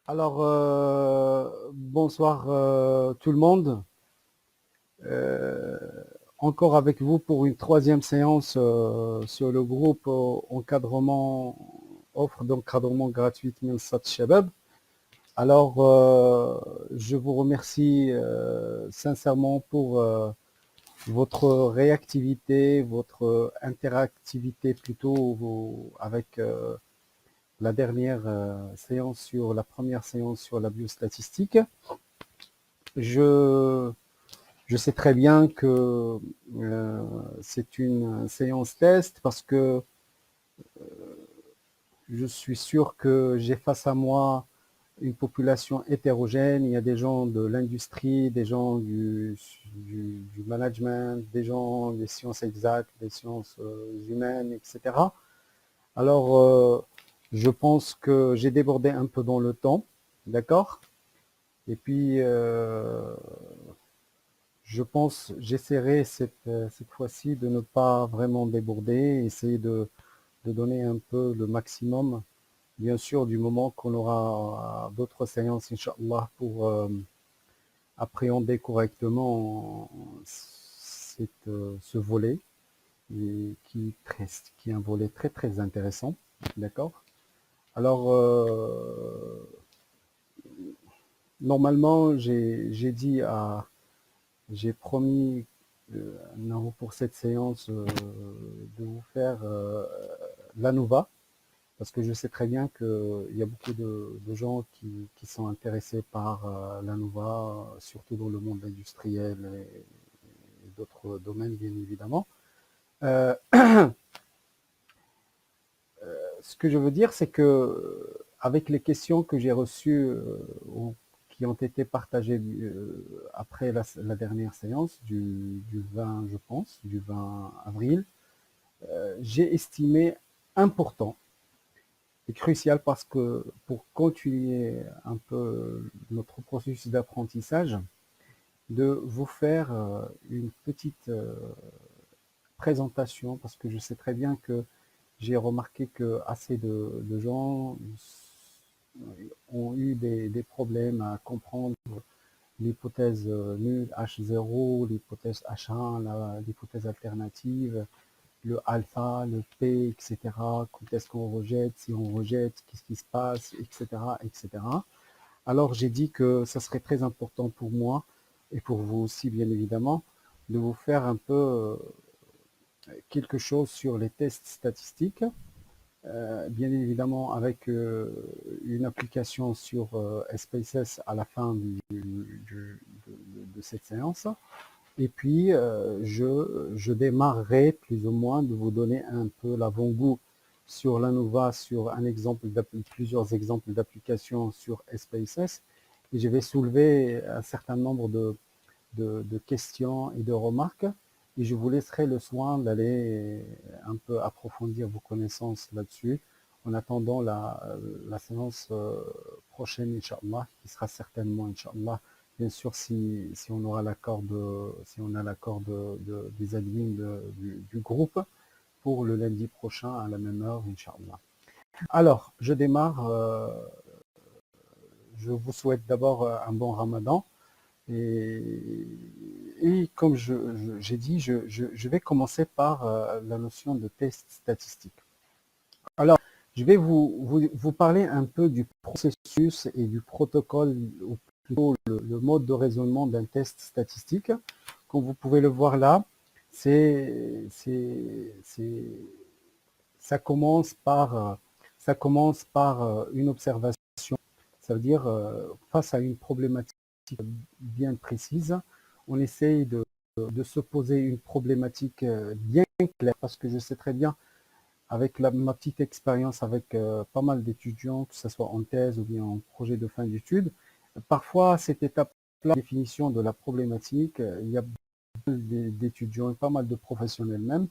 Alors, bonsoir tout le monde. Euh, Encore avec vous pour une troisième séance sur le groupe encadrement, offre d'encadrement gratuite Minsat Shabab. Alors, je vous remercie sincèrement pour votre réactivité, votre interactivité plutôt avec la dernière séance sur la première séance sur la biostatistique. Je, je sais très bien que c'est une séance test parce que je suis sûr que j'ai face à moi une population hétérogène. Il y a des gens de l'industrie, des gens du management, des gens des sciences exactes, des sciences humaines, etc. Alors, je pense que j'ai débordé un peu dans le temps, d'accord? Et puis, je pense, j'essaierai cette fois-ci de ne pas vraiment déborder, essayer de donner un peu le maximum, bien sûr, du moment qu'on aura d'autres séances, Inch'Allah, pour appréhender correctement ce volet, qui est un volet très très intéressant, d'accord? Alors, normalement, j'ai promis pour cette séance de vous faire l'ANOVA, parce que je sais très bien qu'il y a beaucoup de gens qui sont intéressés par l'ANOVA, surtout dans le monde industriel et d'autres domaines, bien évidemment. Euh, Ce que je veux dire, c'est que avec les questions que j'ai reçues ou qui ont été partagées après la dernière séance du 20, je pense, du 20 avril, j'ai estimé important et crucial parce que pour continuer un peu notre processus d'apprentissage, de vous faire une petite présentation parce que je sais très bien que j'ai remarqué que assez de gens ont eu des problèmes à comprendre l'hypothèse nulle H0, l'hypothèse H1, l'hypothèse alternative, le alpha, le P, etc. Quand est-ce qu'on rejette, si on rejette, qu'est-ce qui se passe, etc., etc. Alors j'ai dit que ça serait très important pour moi, et pour vous aussi bien évidemment, de vous faire un peu quelque chose sur les tests statistiques, bien évidemment avec une application sur SPSS à la fin de cette séance. Et puis, je démarrerai plus ou moins de vous donner un peu l'avant-goût sur l'ANOVA, sur plusieurs exemples d'applications sur SPSS. Et je vais soulever un certain nombre de questions et de remarques. Et je vous laisserai le soin d'aller un peu approfondir vos connaissances là-dessus, en attendant la séance prochaine, Inch'Allah, qui sera certainement, Inch'Allah, bien sûr, si on aura l'accord si on a l'accord des admins du groupe pour le lundi prochain à la même heure, Inch'Allah. Alors, je démarre. Je vous souhaite d'abord un bon Ramadan. Et, et comme j'ai dit, je vais commencer par la notion de test statistique. Alors, je vais vous parler un peu du processus et du protocole, ou plutôt le mode de raisonnement d'un test statistique. Comme vous pouvez le voir là, ça commence par une observation. Ça veut dire, face à une problématique bien précise, on essaye de se poser une problématique bien claire, parce que je sais très bien, avec ma petite expérience avec pas mal d'étudiants, que ce soit en thèse ou bien en projet de fin d'études, parfois à cette étape-là, la définition de la problématique, il y a d'étudiants et pas mal de professionnels même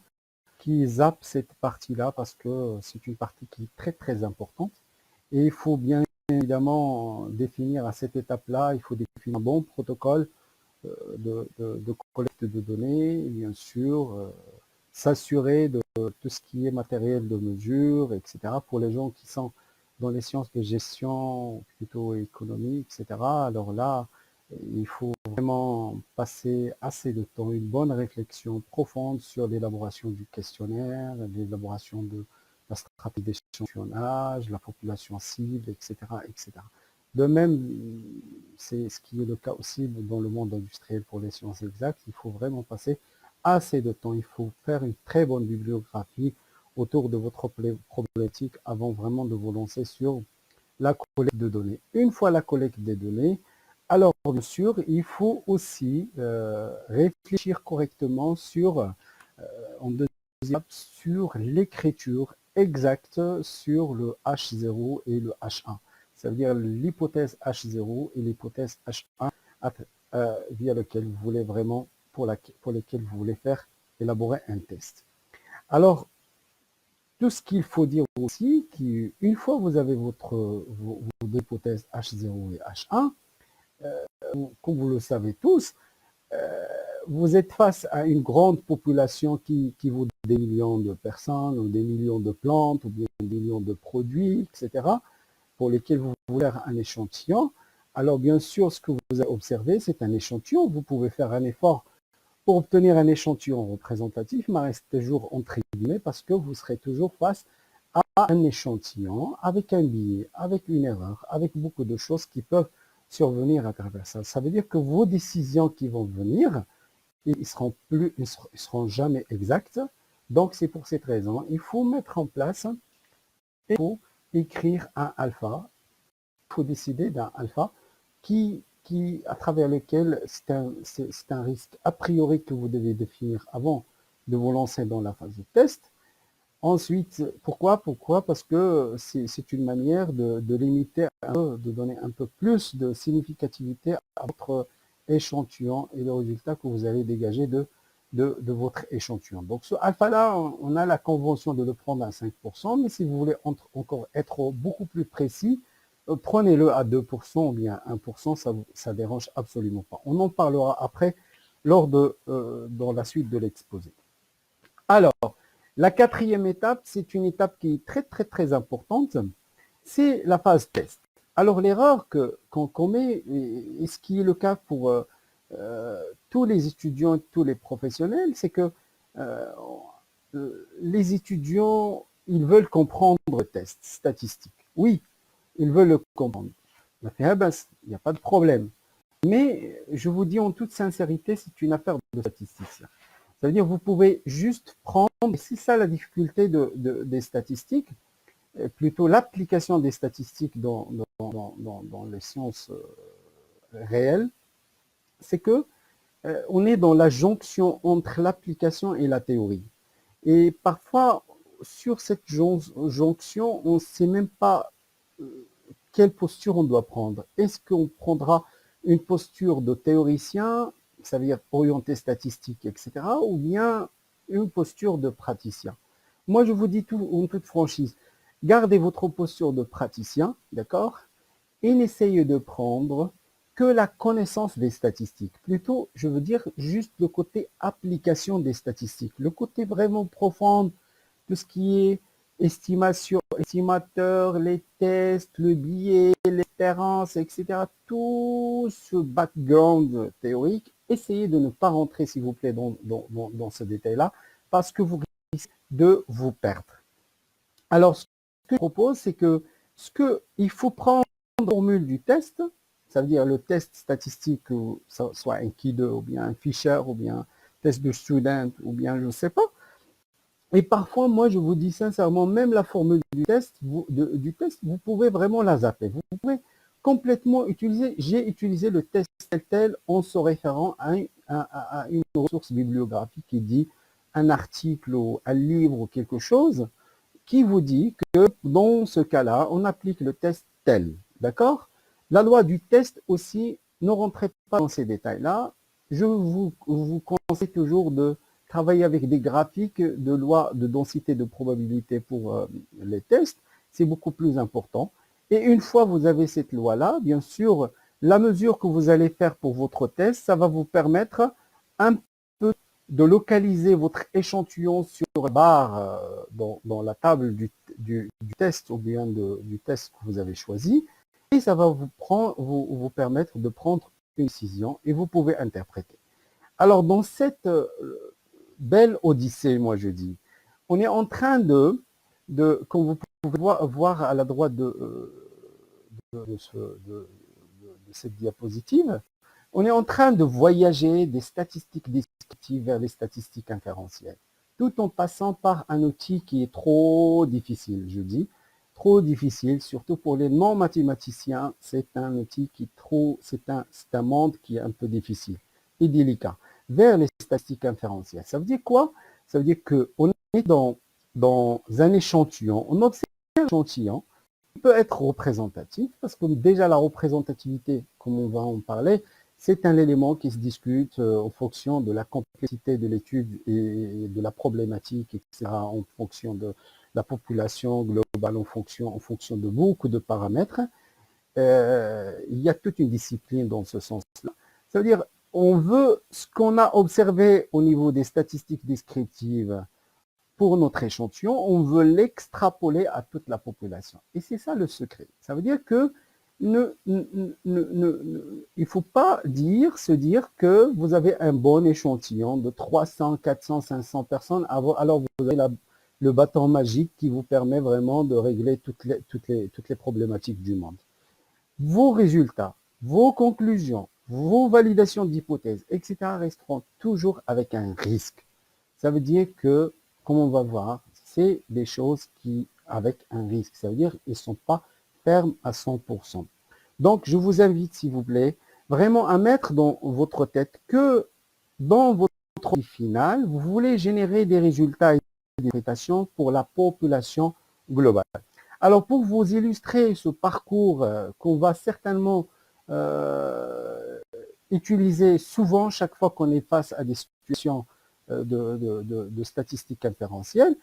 qui zappent cette partie-là parce que c'est une partie qui est très très importante. Et il faut bien évidemment définir à cette étape-là, il faut définir un bon protocole de collecte de données, et bien sûr, s'assurer de tout ce qui est matériel de mesure, etc. Pour les gens qui sont dans les sciences de gestion, plutôt économique, etc., alors là, il faut vraiment passer assez de temps, une bonne réflexion profonde sur l'élaboration du questionnaire, l'élaboration de la stratégie d'échantillonnage, la population cible, etc., etc. De même, c'est ce qui est le cas aussi dans le monde industriel pour les sciences exactes, il faut vraiment passer assez de temps, il faut faire une très bonne bibliographie autour de votre problématique avant vraiment de vous lancer sur la collecte de données. Une fois la collecte des données, alors bien sûr, il faut aussi réfléchir correctement en deuxième étape, sur l'écriture exacte sur le H0 et le H1. Ça veut dire l'hypothèse H0 et l'hypothèse H1 via lequel vous voulez vraiment, pour lesquelles vous voulez faire élaborer un test. Alors, tout ce qu'il faut dire aussi, qu'une fois que vous avez vos deux hypothèses H0 et H1, comme vous le savez tous, vous êtes face à une grande population qui vaut des millions de personnes, ou des millions de plantes, ou bien des millions de produits, etc., pour lesquels vous voulez faire un échantillon. Alors bien sûr, ce que vous avez observé, c'est un échantillon. Vous pouvez faire un effort pour obtenir un échantillon représentatif, mais reste toujours entre guillemets parce que vous serez toujours face à un échantillon avec un biais, avec une erreur, avec beaucoup de choses qui peuvent survenir à travers ça. Ça veut dire que vos décisions qui vont venir, ils seront jamais exactes. Donc c'est pour cette raison, il faut mettre en place, il faut écrire un alpha, il faut décider d'un alpha à travers lequel c'est un risque a priori que vous devez définir avant de vous lancer dans la phase de test. Ensuite, pourquoi? Parce que c'est une manière de limiter, de donner un peu plus de significativité à votre échantillon et le résultat que vous allez dégager de votre échantillon. Donc ce alpha-là, on a la convention de le prendre à 5%, mais si vous voulez encore être beaucoup plus précis, prenez-le à 2% ou bien 1%, ça ne dérange absolument pas. On en parlera après dans la suite de l'exposé. Alors, la quatrième étape, c'est une étape qui est très très très importante, c'est la phase test. Alors l'erreur qu'on commet, et ce qui est le cas pour tous les étudiants, tous les professionnels, c'est que euh, les étudiants, ils veulent comprendre le test statistique. Oui, ils veulent le comprendre. Il n'y a pas de problème. Mais je vous dis en toute sincérité, c'est une affaire de statisticien. Ça veut dire que vous pouvez juste prendre, et c'est ça la difficulté des statistiques, plutôt l'application des statistiques dans les sciences réelles, c'est que on est dans la jonction entre l'application et la théorie. Et parfois, sur cette jonction, on ne sait même pas quelle posture on doit prendre. Est-ce qu'on prendra une posture de théoricien, ça veut dire orienté statistique, etc., ou bien une posture de praticien? Moi, je vous dis tout en toute franchise, gardez votre posture de praticien, d'accord, et n'essayez de prendre que la connaissance des statistiques. Plutôt, je veux dire juste le côté application des statistiques, le côté vraiment profond, tout ce qui est estimation, estimateur, les tests, le biais, l'espérance, etc. Tout ce background théorique, essayez de ne pas rentrer, s'il vous plaît, dans ce détail-là, parce que vous risquez de vous perdre. Alors, ce que je propose, c'est que il faut prendre la formule du test, ça veut dire le test statistique, soit un Key2, ou bien un Fisher, ou bien un test de student, ou bien je ne sais pas. Et parfois, moi, je vous dis sincèrement, même la formule du test, vous pouvez vraiment la zapper. Vous pouvez complètement utiliser, j'ai utilisé le test tel en se référant à une ressource bibliographique qui dit un article ou un livre ou quelque chose, qui vous dit que dans ce cas-là, on applique le test tel. D'accord? La loi du test aussi, ne rentrez pas dans ces détails-là. Je vous conseille toujours de travailler avec des graphiques de loi de densité de probabilité pour les tests. C'est beaucoup plus important. Et une fois que vous avez cette loi-là, bien sûr, la mesure que vous allez faire pour votre test, ça va vous permettre un peu de localiser votre échantillon sur la barre dans la table du test ou bien du test que vous avez choisi, et ça va vous permettre de prendre une décision et vous pouvez interpréter. Alors, dans cette belle odyssée, moi je dis, on est en train comme vous pouvez voir à la droite de cette diapositive, on est en train de voyager des statistiques descriptives vers les statistiques inférentielles, tout en passant par un outil qui est trop difficile, je dis, trop difficile, surtout pour les non-mathématiciens, c'est un outil qui est trop, c'est un monde qui est un peu difficile et délicat, vers les statistiques inférentielles. Ça veut dire quoi? Ça veut dire qu'on est dans un échantillon, on observe un échantillon qui peut être représentatif, parce que déjà la représentativité, comme on va en parler, c'est un élément qui se discute en fonction de la complexité de l'étude et de la problématique, etc., en fonction de la population globale, en fonction de beaucoup de paramètres. Il y a toute une discipline dans ce sens-là. Ça veut dire, on veut ce qu'on a observé au niveau des statistiques descriptives pour notre échantillon, on veut l'extrapoler à toute la population. Et c'est ça le secret. Ça veut dire que il ne faut pas se dire que vous avez un bon échantillon de 300, 400, 500 personnes, alors vous avez le bâton magique qui vous permet vraiment de régler toutes les problématiques du monde. Vos résultats, vos conclusions, vos validations d'hypothèses, etc. resteront toujours avec un risque. Ça veut dire que, comme on va voir, c'est des choses qui, avec un risque. Ça veut dire qu'ils ne sont pas fermes à 100%. Donc, je vous invite, s'il vous plaît, vraiment à mettre dans votre tête que dans votre final, vous voulez générer des résultats et des interprétations pour la population globale. Alors, pour vous illustrer ce parcours qu'on va certainement utiliser souvent chaque fois qu'on est face à des situations de statistiques inférentielles,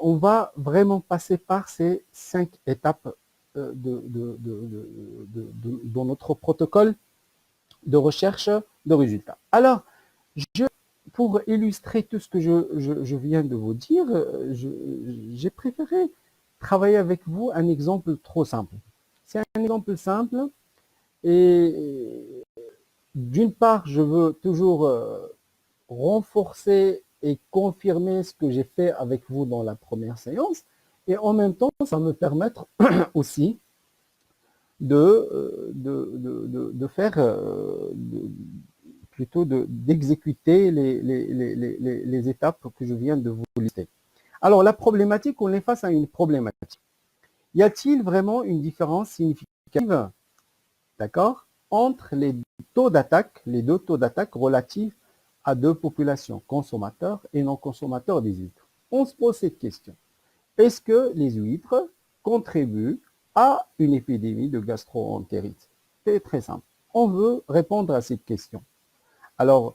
on va vraiment passer par ces 5 étapes dans notre protocole de recherche de résultats. Alors, pour illustrer tout ce que je viens de vous dire, j'ai préféré travailler avec vous un exemple trop simple. C'est un exemple simple et d'une part, je veux toujours renforcer et confirmer ce que j'ai fait avec vous dans la première séance. Et en même temps, ça va me permettre aussi de faire, plutôt d'exécuter les étapes que je viens de vous lister. Alors, la problématique, on est face à une problématique. Y a-t-il vraiment une différence significative, d'accord, entre les taux d'attaque, les deux taux d'attaque relatifs à deux populations, consommateurs et non consommateurs des huîtres? On se pose cette question. Est-ce que les huîtres contribuent à une épidémie de gastro-entérite? C'est très simple. On veut répondre à cette question. Alors,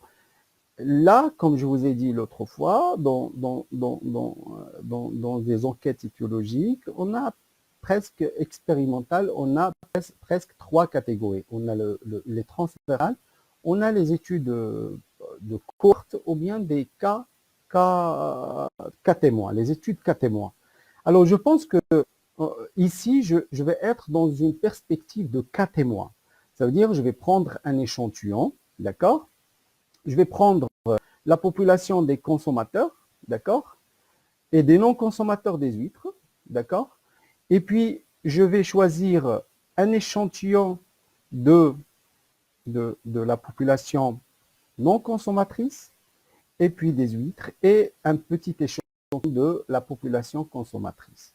là, comme je vous ai dit l'autre fois, dans des enquêtes étiologiques, on a presque expérimentales, on a presque 3 catégories. On a les transférales, on a les études de cohorte ou bien des cas témoins, les études cas témoins. Alors, je pense que ici, je vais être dans une perspective de cas témoins. Ça veut dire, je vais prendre un échantillon, d'accord? Je vais prendre la population des consommateurs, d'accord? Et des non-consommateurs des huîtres, d'accord? Et puis, je vais choisir un échantillon de la population non consommatrice, et puis des huîtres, et un petit échantillon de la population consommatrice.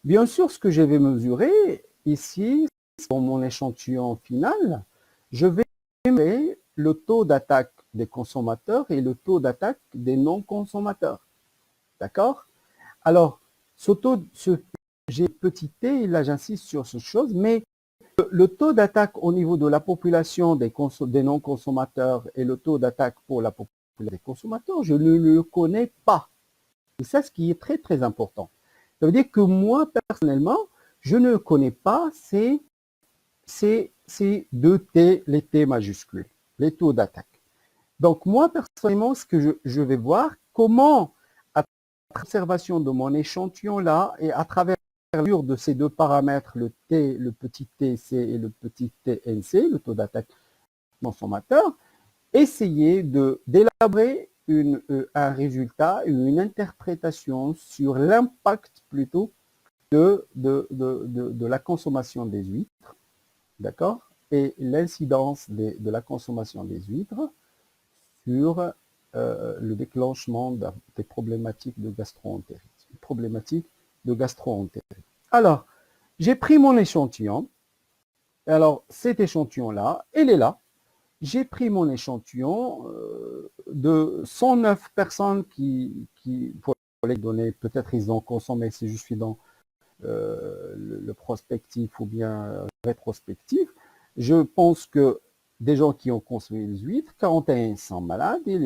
Bien sûr, ce que je vais mesurer ici, dans mon échantillon final, je vais mesurer le taux d'attaque des consommateurs et le taux d'attaque des non-consommateurs. D'accord? Alors, j'ai petit t, là j'insiste sur cette chose, mais le taux d'attaque au niveau de la population des non-consommateurs et le taux d'attaque pour la population des consommateurs, je ne le connais pas. Et ça, ce qui est très, très important. Ça veut dire que moi, personnellement, je ne connais pas ces deux T, les T majuscules, les taux d'attaque. Donc moi, personnellement, ce que je vais voir, comment, à l'observation de mon échantillon-là, et à travers de ces deux paramètres, le T, le petit TC et le petit TNC, le taux d'attaque consommateur, essayer d'élaborer un résultat, une interprétation sur l'impact plutôt de la consommation des huîtres, d'accord, et l'incidence de la consommation des huîtres sur le déclenchement des problématiques de gastro-entérite. Alors, j'ai pris mon échantillon. Alors, cet échantillon-là, il est là. J'ai pris mon échantillon de 109 personnes pour les données, peut-être ils ont consommé, si je suis dans le prospectif ou bien rétrospectif, je pense que des gens qui ont consommé les huîtres, 41 sont malades et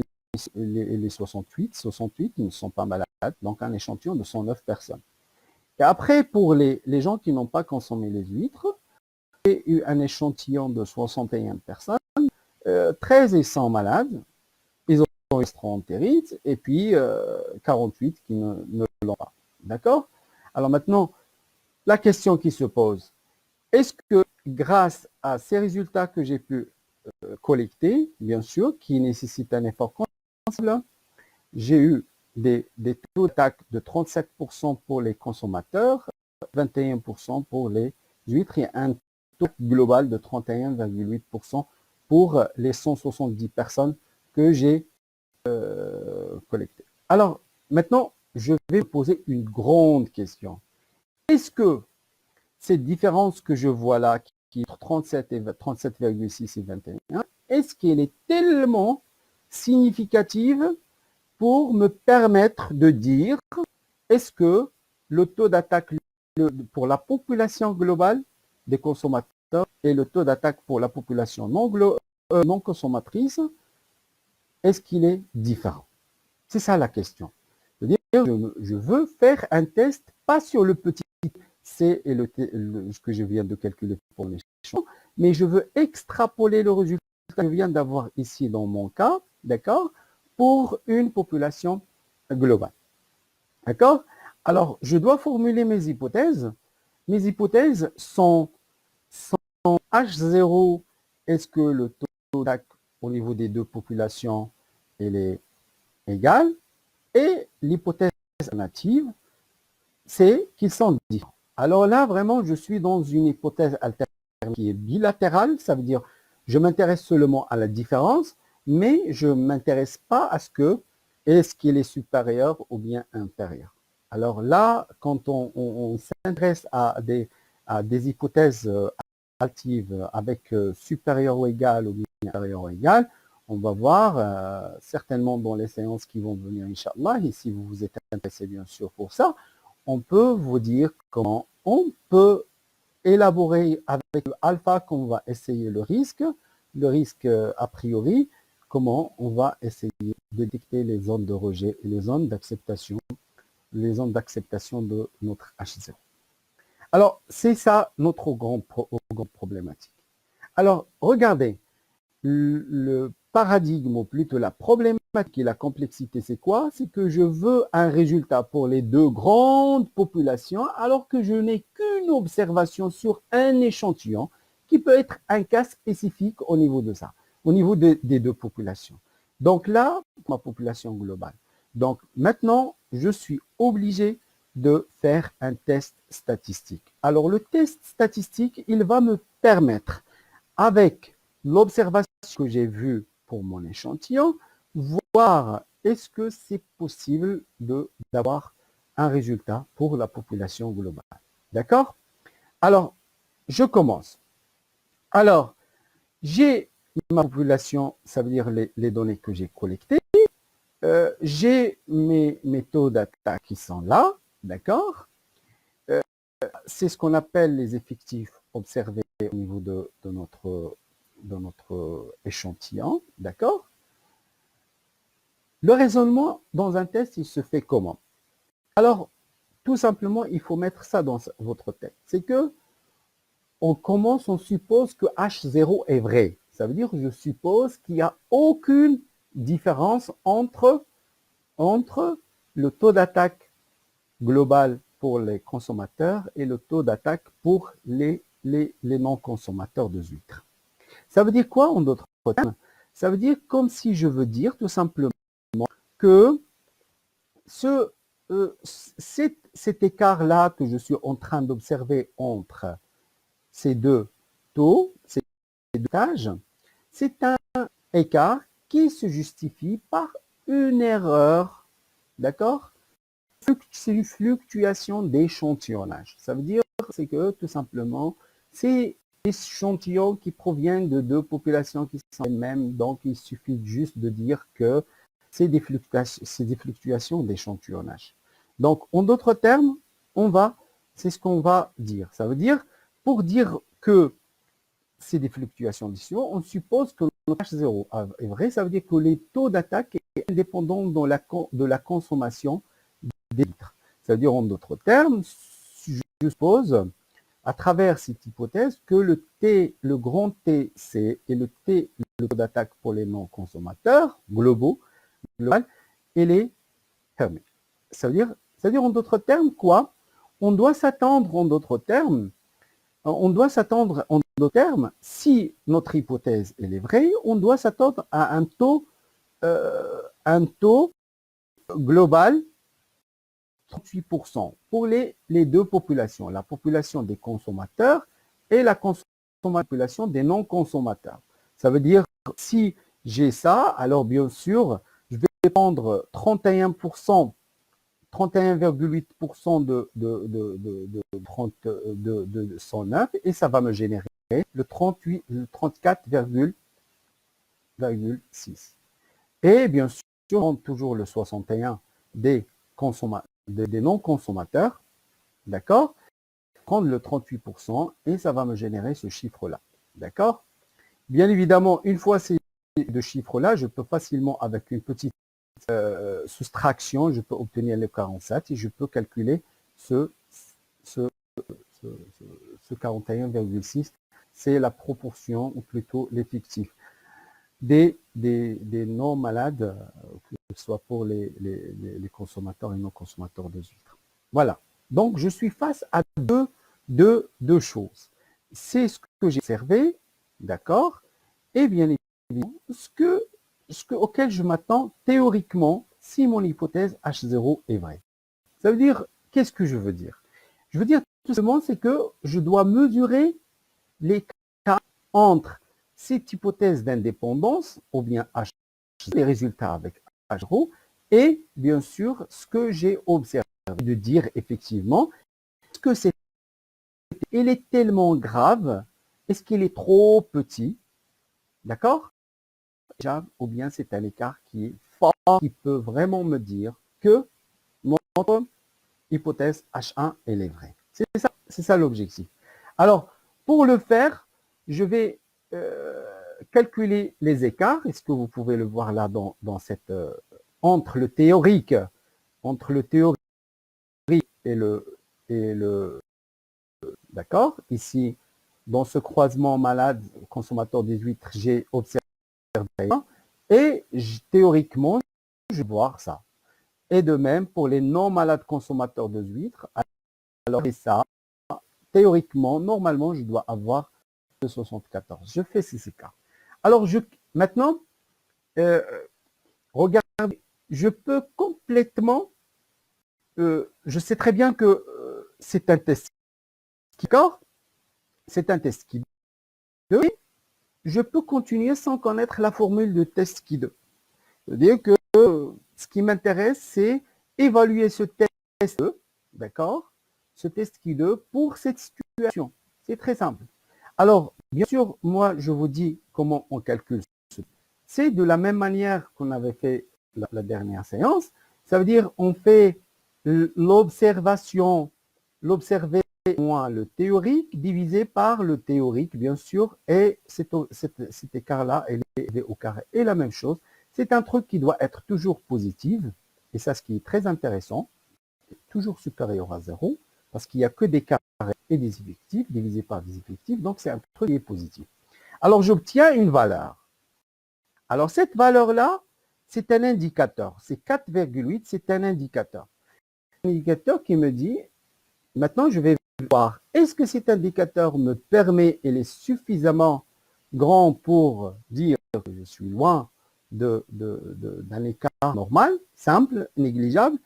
les 68 ils ne sont pas malades, donc un échantillon de 109 personnes. Et après, pour les gens qui n'ont pas consommé les huîtres, j'ai eu un échantillon de 61 personnes, 13 et 100 malades, ils ont gastro-entérite, et puis 48 qui ne l'ont pas. D'accord? Alors maintenant, la question qui se pose, est-ce que grâce à ces résultats que j'ai pu collecter, bien sûr, qui nécessitent un effort considérable, j'ai eu des taux d'attaque de 37% pour les consommateurs, 21% pour les huîtres et un taux global de 31,8% pour les 170 personnes que j'ai collectées. Alors, maintenant, je vais poser une grande question. Est-ce que cette différence que je vois là, qui est entre 37,6 et 21, est-ce qu'elle est tellement significative pour me permettre de dire est-ce que le taux d'attaque pour la population globale des consommateurs et le taux d'attaque pour la population non consommatrice, est-ce qu'il est différent? C'est ça la question. Je veux faire un test, pas sur le petit C et ce que je viens de calculer pour les champs, mais je veux extrapoler le résultat que je viens d'avoir ici dans mon cas, d'accord, pour une population globale. D'accord? Alors, je dois formuler mes hypothèses. Mes hypothèses sont H0, est-ce que le taux d'attaque au niveau des deux populations est égal? Et l'hypothèse alternative, c'est qu'ils sont différents. Alors là, vraiment, je suis dans une hypothèse alternative qui est bilatérale, ça veut dire je m'intéresse seulement à la différence, mais je ne m'intéresse pas à ce que est-ce qu'il est supérieur ou bien inférieur. Alors là, quand on s'intéresse à des hypothèses alternatives avec supérieur ou égal ou bien inférieur ou égal, on va voir certainement dans les séances qui vont venir, Inch'Allah, et si vous vous êtes intéressé bien sûr pour ça, on peut vous dire comment on peut élaborer avec alpha qu'on va essayer le risque a priori, comment on va essayer de détecter les zones de rejet et les zones d'acceptation de notre H0. Alors, c'est ça notre grande problématique. Alors, regardez, le paradigme, ou plutôt la problématique et la complexité, c'est quoi? C'est que je veux un résultat pour les deux grandes populations, alors que je n'ai qu'une observation sur un échantillon, qui peut être un cas spécifique au niveau de ça, au niveau des deux populations. Donc là, ma population globale. Donc maintenant, je suis obligé de faire un test statistique. Alors le test statistique, il va me permettre, avec l'observation que j'ai vue pour mon échantillon, voir est-ce que c'est possible d'avoir un résultat pour la population globale. D'accord? Alors, je commence. Alors, j'ai ma population, ça veut dire les données que j'ai collectées. J'ai mes taux d'attaque qui sont là, d'accord? C'est ce qu'on appelle les effectifs observés au niveau de notre échantillon, d'accord? Le raisonnement dans un test, il se fait comment? Alors, tout simplement, il faut mettre ça dans votre tête. C'est que on commence, on suppose que H0 est vrai. Ça veut dire que je suppose qu'il n'y a aucune différence entre le taux d'attaque global pour les consommateurs et le taux d'attaque pour les non-consommateurs de huîtres. Ça veut dire quoi en d'autres termes? Ça veut dire comme si je veux dire tout simplement que cet écart-là que je suis en train d'observer entre ces deux taux, ces deux tâches, c'est un écart qui se justifie par une erreur, d'accord? C'est une fluctuation d'échantillonnage. Ça veut dire c'est que tout simplement, c'est des échantillons qui proviennent de deux populations qui sont les mêmes, donc il suffit juste de dire que c'est des fluctuations d'échantillonnage. Donc, en d'autres termes, c'est ce qu'on va dire. Ça veut dire, pour dire que c'est des fluctuations d'échantillons, on suppose que le H0 est vrai, ça veut dire que les taux d'attaque sont indépendants de la consommation des litres. Ça veut dire en d'autres termes, je suppose, à travers cette hypothèse, que le T, le grand TC et le T, le taux d'attaque pour les non-consommateurs global, il est fermé. Ça veut dire en d'autres termes quoi? On doit s'attendre en d'autres termes, si notre hypothèse elle est vraie, on doit s'attendre à un taux global 38% pour les deux populations, la population des consommateurs et la population des non-consommateurs. Ça veut dire, si j'ai ça, alors bien sûr, je vais prendre 31,8% de 109 et ça va me générer le 34,6. Et bien sûr, toujours le 61 des non-consommateurs, d'accord? Prendre le 38% et ça va me générer ce chiffre-là, d'accord? Bien évidemment, une fois ces deux chiffres-là, je peux facilement, avec une petite soustraction, je peux obtenir le 47 et je peux calculer ce 41,6. C'est la proportion, ou plutôt l'effectif des non-malades, que ce soit pour les consommateurs et non-consommateurs de huîtres. Voilà. Donc, je suis face à deux choses. C'est ce que j'ai observé, d'accord, et bien évidemment, auquel je m'attends théoriquement si mon hypothèse H0 est vraie. Ça veut dire, qu'est-ce que je veux dire? Je veux dire tout simplement, c'est que je dois mesurer l'écart entre cette hypothèse d'indépendance, ou bien H, les résultats avec H0, et bien sûr ce que j'ai observé, de dire effectivement, est-ce que il est tellement grave, est-ce qu'il est trop petit, d'accord? Ou bien c'est un écart qui est fort, qui peut vraiment me dire que notre hypothèse H1 elle est vraie. C'est ça l'objectif. Alors, pour le faire, je vais calculer les écarts. Est-ce que vous pouvez le voir là dans cette entre le théorique et le d'accord. Ici, dans ce croisement malade consommateur des huîtres, j'ai observé et théoriquement, je vais voir ça. Et de même pour les non malades consommateurs de huîtres. Alors, et ça, théoriquement, normalement, je dois avoir 74. Je fais ces écarts. Alors, maintenant, regardez, je peux complètement, je sais très bien que c'est un test qui c'est un test qui je peux continuer sans connaître la formule de test qui 2. C'est-à-dire que ce qui m'intéresse, c'est évaluer ce test, d'accord, ce test qui 2 pour cette situation. C'est très simple. Alors, bien sûr, moi, je vous dis comment on calcule. C'est de la même manière qu'on avait fait la dernière séance. Ça veut dire on fait l'observation, l'observer moins le théorique divisé par le théorique, bien sûr, et cet écart-là, il est au carré. Et la même chose, c'est un truc qui doit être toujours positif, et ça, ce qui est très intéressant, toujours supérieur à 0, parce qu'il n'y a que des carrés et des effectifs, divisés par des effectifs, donc c'est un truc qui est positif. Alors, j'obtiens une valeur. Alors, cette valeur-là, c'est un indicateur. C'est 4,8, c'est un indicateur. Un indicateur qui me dit, maintenant je vais voir, est-ce que cet indicateur me permet, il est suffisamment grand pour dire que je suis loin d'un écart normal, simple, négligeable,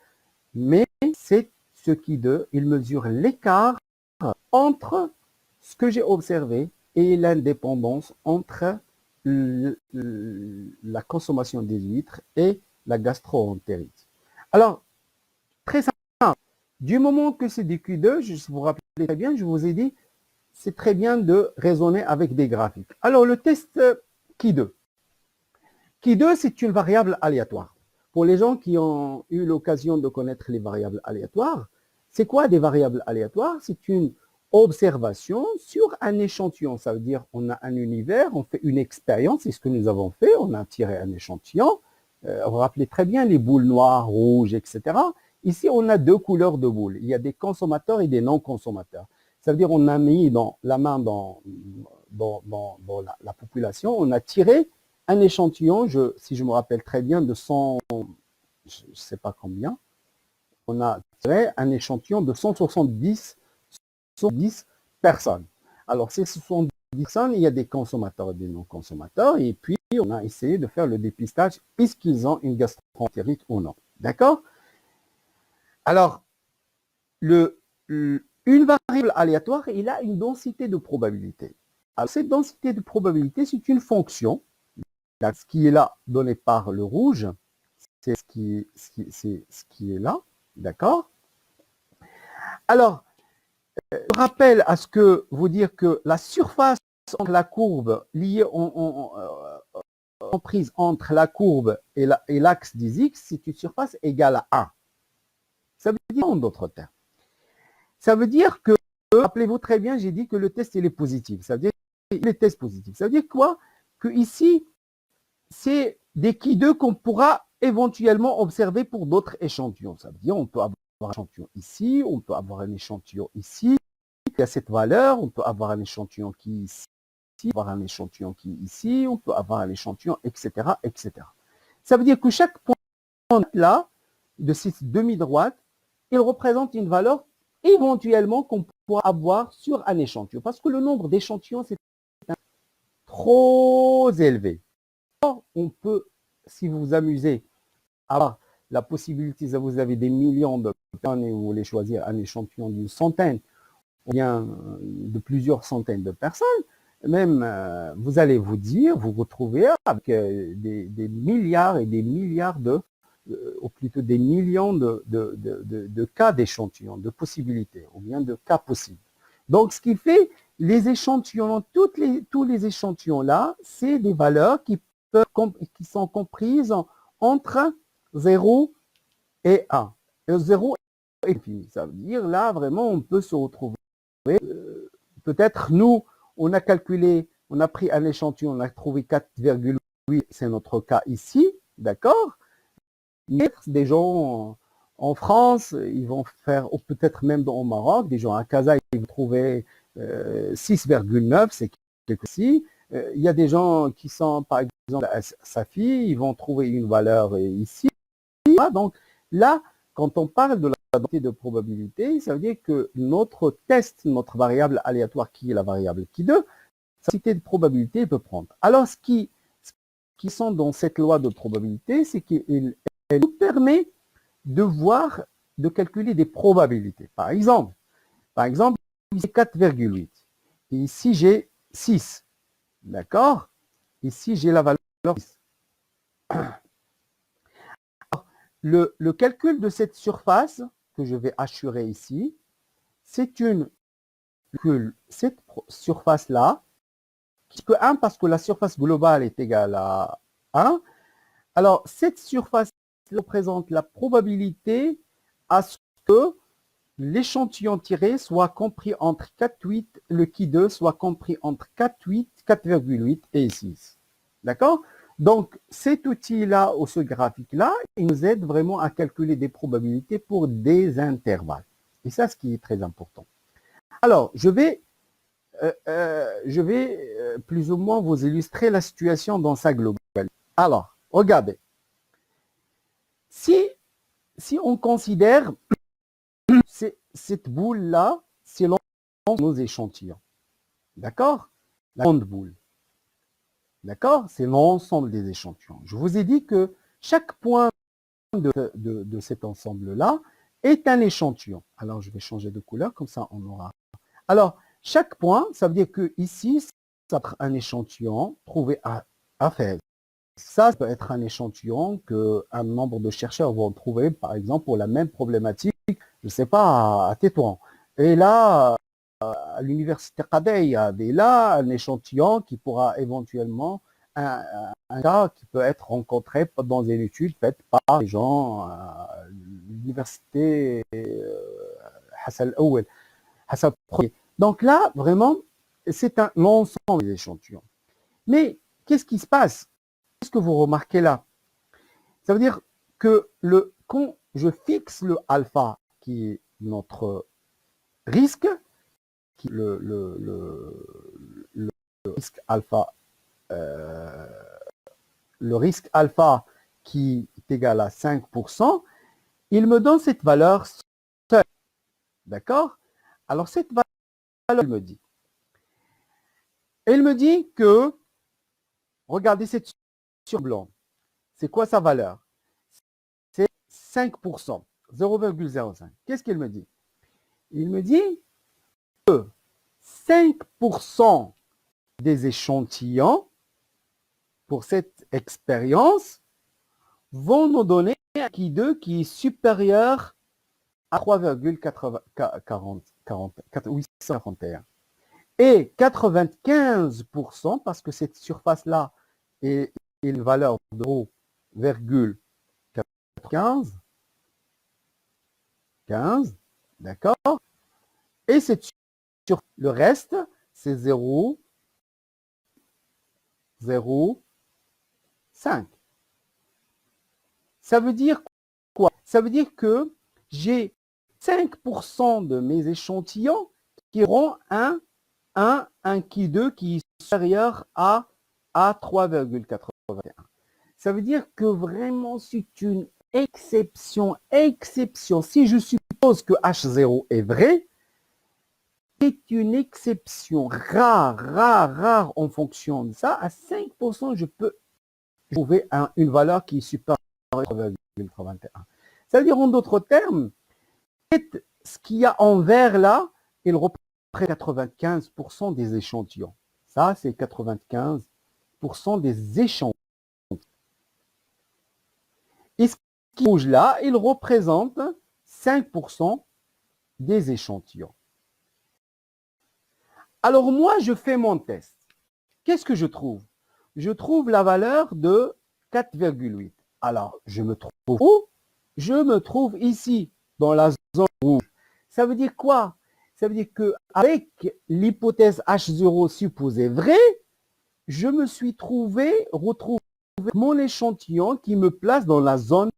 mais c'est ce qui il mesure l'écart entre ce que j'ai observé et l'indépendance entre la consommation des huîtres et la gastroentérite. Alors, très simple, du moment que c'est du Q2, si vous vous rappelez très bien, je vous ai dit, c'est très bien de raisonner avec des graphiques. Alors, le test Q2. Q2, c'est une variable aléatoire. Pour les gens qui ont eu l'occasion de connaître les variables aléatoires, c'est quoi des variables aléatoires? C'est une observation sur un échantillon. Ça veut dire on a un univers, on fait une expérience, c'est ce que nous avons fait, on a tiré un échantillon. Vous vous rappelez très bien les boules noires, rouges, etc. Ici, on a deux couleurs de boules. Il y a des consommateurs et des non-consommateurs. Ça veut dire on a mis la main dans la population, on a tiré un échantillon, si je me rappelle très bien, de 100, je ne sais pas combien, on a tiré un échantillon de 170 personnes. Alors, ces 70 personnes, il y a des consommateurs et des non-consommateurs, et puis on a essayé de faire le dépistage, puisqu'ils ont une gastroentérite ou non. D'accord? Alors, une variable aléatoire, il a une densité de probabilité. Alors, cette densité de probabilité, c'est une fonction. Ce qui est là, donné par le rouge, c'est ce qui est là, d'accord? Alors, je rappelle à ce que vous dire que la surface entre la courbe liée comprise entre la courbe et l'axe des x, c'est une surface égale à 1. Ça veut dire en d'autres termes. Ça veut dire que, rappelez-vous très bien, j'ai dit que le test il est positif. Ça veut dire qu'il est test positif. Ça veut dire quoi? Que ici, c'est des Q2 qu'on pourra éventuellement observer pour d'autres échantillons. Ça veut dire on peut avoir un échantillon ici, on peut avoir un échantillon ici, il y a cette valeur, on peut avoir un échantillon qui est ici, avoir un échantillon qui est ici, on peut avoir un échantillon, etc., etc. Ça veut dire que chaque point là, de cette demi-droite, il représente une valeur éventuellement qu'on pourra avoir sur un échantillon. Parce que le nombre d'échantillons, c'est trop élevé. On peut, si vous vous amusez, avoir la possibilité, si vous avez des millions de personnes et vous voulez choisir un échantillon d'une centaine ou bien de plusieurs centaines de personnes, même vous allez vous dire, vous retrouver avec des milliards et des milliards ou plutôt des millions de cas d'échantillons, de possibilités, ou bien de cas possibles. Donc, ce qui fait, les échantillons, tous les échantillons là, c'est des valeurs qui sont comprises entre 0 et 1. Et 0 est infini. Ça veut dire, là, vraiment, on peut se retrouver. Peut-être, nous, on a calculé, on a pris un échantillon, on a trouvé 4,8, c'est notre cas ici, d'accord? Mais des gens en France, ils vont faire, ou peut-être même au Maroc, des gens à Casa, ils vont trouver 6,9, c'est quelque chose. Il y a des gens qui sont, par exemple, à Safi, ils vont trouver une valeur ici. Donc là, quand on parle de la densité de probabilité, ça veut dire que notre test, notre variable aléatoire qui est la variable Q2, sa densité de probabilité peut prendre. Alors, ce qui sont dans cette loi de probabilité, c'est qu'elle nous permet de voir, de calculer des probabilités. Par exemple, ici 4,8. Et ici, j'ai 6. D'accord? Ici, j'ai la valeur 6. Le calcul de cette surface que je vais assurer ici, c'est cette surface-là, que 1 parce que la surface globale est égale à 1. Alors, cette surface représente la probabilité à ce que l'échantillon tiré soit compris entre 4,8, le Q2 soit compris entre 4,8, 4,8 et 6. D'accord? Donc, cet outil-là, ou ce graphique-là, il nous aide vraiment à calculer des probabilités pour des intervalles. Et ça, ce qui est très important. Alors, je vais plus ou moins vous illustrer la situation dans sa globalité. Alors, regardez. si on considère cette boule-là, c'est l'ensemble de nos échantillons. D'accord? La grande boule. D'accord? C'est l'ensemble des échantillons. Je vous ai dit que chaque point de cet ensemble-là est un échantillon. Alors, je vais changer de couleur, comme ça on aura. Alors, chaque point, ça veut dire que ici, ça peut être un échantillon trouvé à Fès. Ça peut être un échantillon qu'un nombre de chercheurs vont trouver, par exemple, pour la même problématique, je ne sais pas, à Tétouan. Et là, à l'université Qadeh, il y a là un échantillon qui pourra éventuellement, un cas qui peut être rencontré dans une étude faite par les gens à l'université Hassan Ouel, Hassan Premier. Donc là, vraiment, c'est un ensemble des échantillons. Mais qu'est-ce qui se passe? Qu'est-ce que vous remarquez là? Ça veut dire que quand je fixe le alpha, qui est notre risque, le risque alpha, le risque alpha qui est égal à 5%, il me donne cette valeur seule. D'accord? Alors cette valeur, elle me dit que, regardez cette sur blanc, c'est quoi sa valeur? C'est 5%, 0,05. Qu'est-ce qu'il me dit? Il me dit que 5% des échantillons pour cette expérience vont nous donner un Q2 qui est supérieur à 3,841. Et 95%, parce que cette surface-là est une valeur de 0,15, d'accord? Et c'est sur le reste, c'est 0,05. Ça veut dire quoi? Ça veut dire que j'ai 5% de mes échantillons qui auront un Q2 qui est supérieur à 3,81. Ça veut dire que vraiment c'est une exception. Si je suppose que H0 est vrai, c'est une exception rare en fonction de ça. À 5%, je peux trouver une valeur qui est supérieure à 3,81. Ça veut dire en d'autres termes, ce qu'il y a en vert là, il représente 95% des échantillons. Ça, c'est 95% des échantillons. Et ce qui rouge là, il représente 5% des échantillons. Alors moi, je fais mon test. Qu'est-ce que je trouve? Je trouve la valeur de 4,8. Alors, je me trouve où? Je me trouve ici, dans la zone rouge. Ça veut dire quoi? Ça veut dire qu'avec l'hypothèse H0 supposée vraie, je me suis retrouvé mon échantillon qui me place dans la zone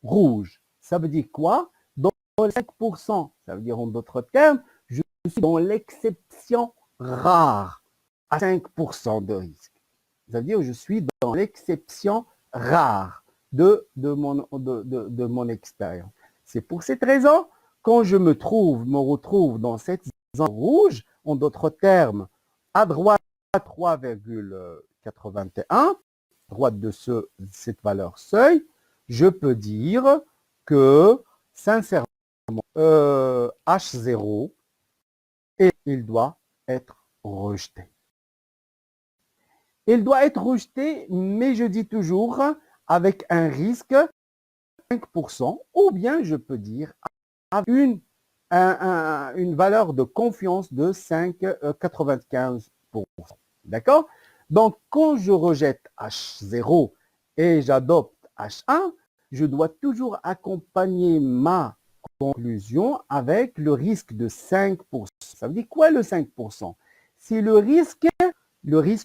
rouge. Ça veut dire quoi? Dans les 5%. Ça veut dire en d'autres termes, je suis dans l'exception rare à 5% de risque. Ça veut dire que je suis dans l'exception rare de mon expérience. C'est pour cette raison, quand je me retrouve dans cette zone rouge, en d'autres termes, à droite 3,81, à droite de cette valeur seuil, je peux dire que, sincèrement, H0, et il doit être rejeté. Il doit être rejeté, mais je dis toujours avec un risque de 5%, ou bien je peux dire avec une valeur de confiance de 95%. D'accord? Donc, quand je rejette H0 et j'adopte H1, je dois toujours accompagner ma conclusion avec le risque de 5%. Ça veut dire quoi le 5%? C'est le risque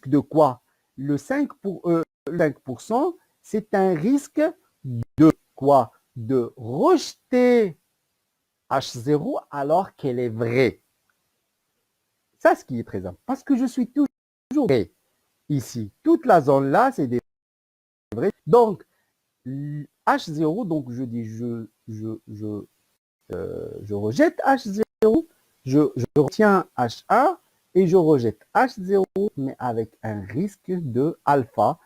de quoi? Le 5%, c'est un risque de quoi? De rejeter H0 alors qu'elle est vraie. Ça, ce qui est très important. Parce que je suis toujours vrai ici. Toute la zone là, c'est des vrais. Donc, H0, donc je dis je rejette H0, je retiens H1 et je rejette H0, mais avec un risque de alpha,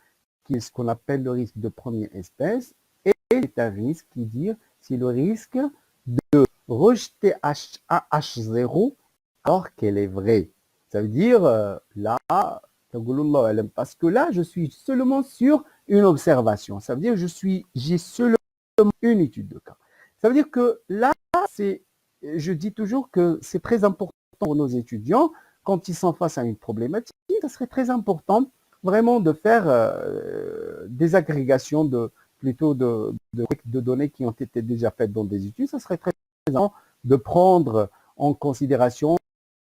qui est ce qu'on appelle le risque de première espèce, et c'est un risque qui dit, c'est le risque de rejeter H1, H0 alors qu'elle est vraie. Ça veut dire, là, parce que là, je suis seulement sur une observation. Ça veut dire que j'ai seulement une étude de cas. Ça veut dire que là, je dis toujours que c'est très important pour nos étudiants, quand ils sont face à une problématique, ça serait très important vraiment de faire des agrégations plutôt de données qui ont été déjà faites dans des études. Ça serait très important de prendre en considération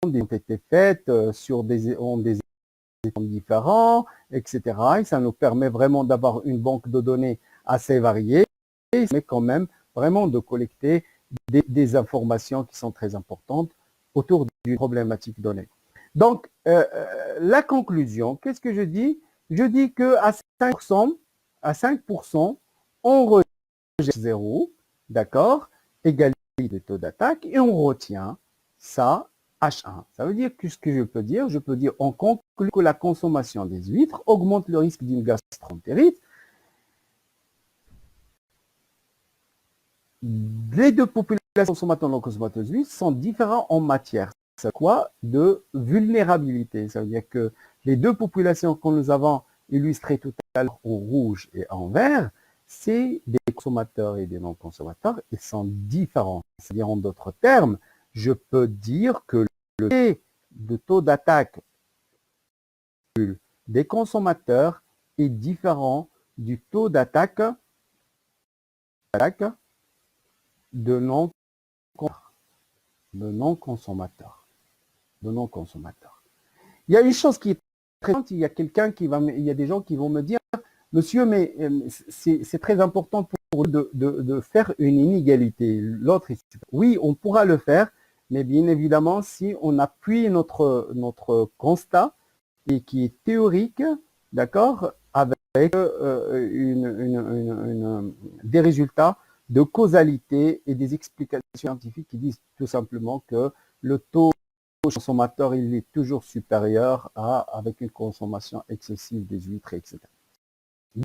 des ont été faites sur des différents, etc. Et ça nous permet vraiment d'avoir une banque de données assez variée, mais quand même vraiment de collecter des informations qui sont très importantes autour d'une problématique donnée. Donc, la conclusion, qu'est-ce que je dis? Je dis qu'à 5%, on rejette 0, d'accord, égalité de taux d'attaque, et on retient ça H1. Ça veut dire que ce que je peux dire, on conclut que la consommation des huîtres augmente le risque d'une gastroentérite. Les deux populations consommateurs et non consommateurs d'huîtres sont différents en matière. C'est quoi? De vulnérabilité. Ça veut dire que les deux populations que nous avons illustrées tout à l'heure en rouge et en vert, c'est des consommateurs et des non-consommateurs. Ils sont différents. C'est-à-dire, en d'autres termes, je peux dire que le taux d'attaque des consommateurs est différent du taux d'attaque de non-consommateurs. Il y a une chose qui est très importante, il y a des gens qui vont me dire, monsieur, mais c'est très important pour eux de faire une inégalité. L'autre, oui, on pourra le faire, mais bien évidemment, si on appuie notre constat, et qui est théorique, d'accord, avec des résultats de causalité et des explications scientifiques qui disent tout simplement que le taux consommateur, il est toujours supérieur avec une consommation excessive des huîtres, etc.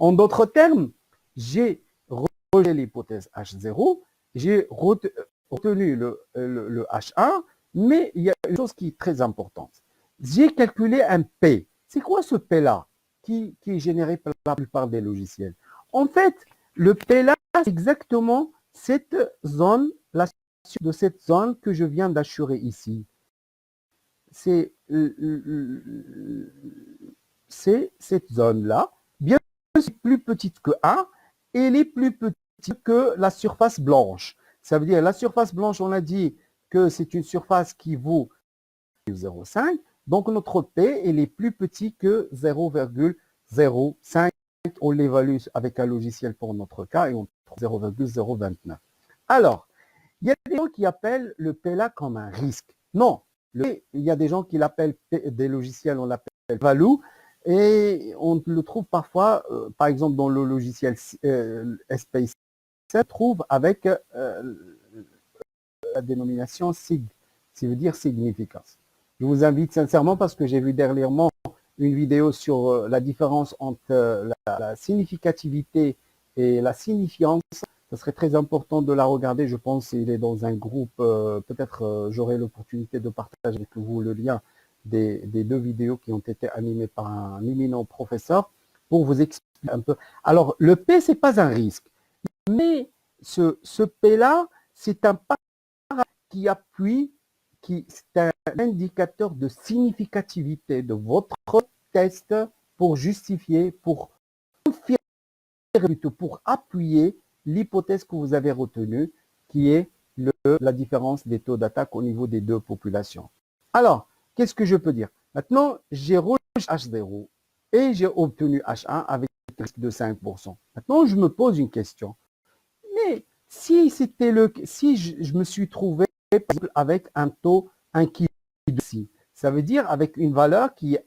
En d'autres termes, j'ai rejeté l'hypothèse H0, j'ai retenu le H1, mais il y a une chose qui est très importante. J'ai calculé un P. C'est quoi ce P-là qui est généré par la plupart des logiciels? En fait, le P-là, c'est exactement cette zone, la suite de cette zone que je viens d'assurer ici. C'est cette zone-là, bien sûr, c'est plus petite que 1, et elle est plus petite que la surface blanche. Ça veut dire, la surface blanche, on a dit que c'est une surface qui vaut 0,5. Donc, notre P, il est plus petit que 0,05. On l'évalue avec un logiciel pour notre cas et on trouve 0,029. Alors, il y a des gens qui appellent le P là comme un risque. Non, il y a des gens qui l'appellent, des logiciels, on l'appelle value, et on le trouve parfois, par exemple dans le logiciel SPACE, on trouve avec la dénomination SIG, qui veut dire significance. Je vous invite sincèrement, parce que j'ai vu dernièrement une vidéo sur la différence entre la significativité et la signifiance. Ce serait très important de la regarder. Je pense qu'il est dans un groupe. Peut-être j'aurai l'opportunité de partager avec vous le lien des deux vidéos qui ont été animées par un éminent professeur pour vous expliquer un peu. Alors, le P, ce n'est pas un risque. Mais ce P-là, c'est un paramètre qui appuie, c'est un indicateur de significativité de votre test pour justifier, pour confirmer, pour appuyer l'hypothèse que vous avez retenue, qui est la différence des taux d'attaque au niveau des deux populations. Alors, qu'est-ce que je peux dire? Maintenant, j'ai rejeté H0 et j'ai obtenu H1 avec un risque de 5%. Maintenant, je me pose une question. Mais si je me suis trouvé par exemple, avec un taux ici, ça veut dire avec une valeur qui est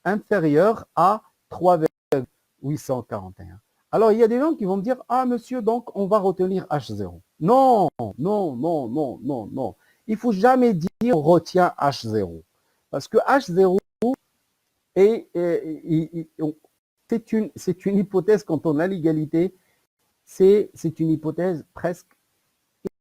inférieure à 3,841. Alors, il y a des gens qui vont me dire, ah, monsieur, donc, on va retenir H0. Non, non, non, non, non, non. Il ne faut jamais dire, on retient H0. Parce que H0 c'est une hypothèse, quand on a l'égalité, c'est une hypothèse presque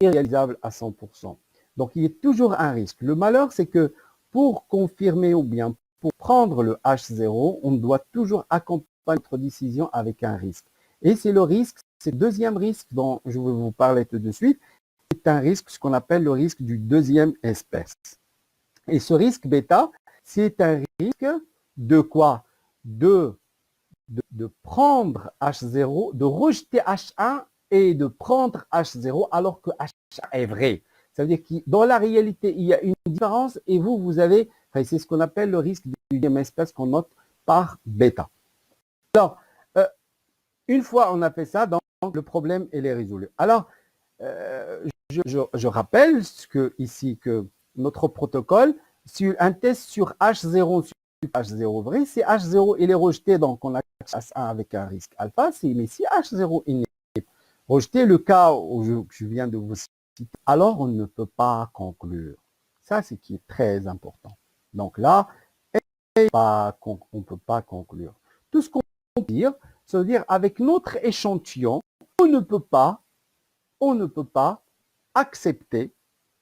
irréalisable à 100%. Donc, il y a toujours un risque. Le malheur, c'est que pour confirmer ou bien pour prendre le H0, on doit toujours accompagner notre décision avec un risque. Et c'est le risque, c'est le deuxième risque dont je vais vous parler tout de suite. C'est un risque, ce qu'on appelle le risque du deuxième espèce. Et ce risque bêta, c'est un risque de quoi? De prendre H0, de rejeter H1 et de prendre H0 alors que H1 est vrai. Ça veut dire que dans la réalité, il y a une différence et vous avez, enfin, c'est ce qu'on appelle le risque du deuxième espèce qu'on note par bêta. Alors, une fois on a fait ça, donc le problème il est résolu. Alors, je rappelle ici que notre protocole, sur un test sur H0 H0 vrai, si H0 il est rejeté, donc on a H1 avec un risque alpha, mais si H0 il est rejeté, le cas où je viens de vous citer, alors on ne peut pas conclure. Ça, c'est qui est très important. Donc là, on ne peut pas conclure. Tout ce qu'on peut dire, ça veut dire avec notre échantillon, on ne peut pas accepter,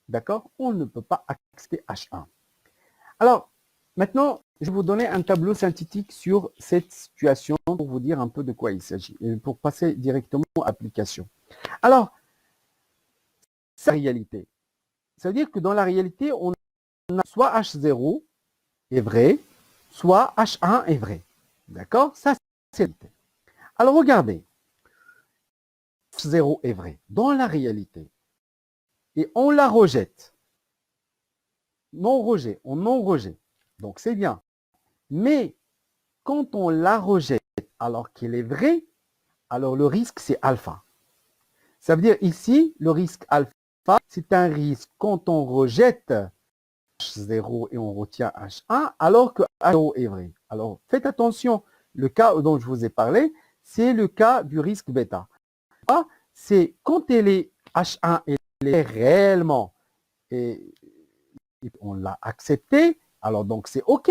d'accord? On ne peut pas accepter H1. Alors, maintenant, je vais vous donner un tableau synthétique sur cette situation pour vous dire un peu de quoi il s'agit et pour passer directement à l'application. Alors, c'est la réalité. Ça veut dire que dans la réalité, on a soit H0 est vrai, soit H1 est vrai. D'accord? Ça, c'est la réalité. Alors, regardez. H0 est vrai dans la réalité. Et on la rejette. Non-rejet, on non-rejet. Donc, c'est bien. Mais quand on la rejette alors qu'elle est vraie, alors le risque, c'est alpha. Ça veut dire ici, le risque alpha, c'est un risque quand on rejette H0 et on retient H1, alors que H0 est vrai. Alors, faites attention. Le cas dont je vous ai parlé, c'est le cas du risque bêta. C'est quand elle est H1, elle est réellement, et on l'a accepté, alors donc c'est OK,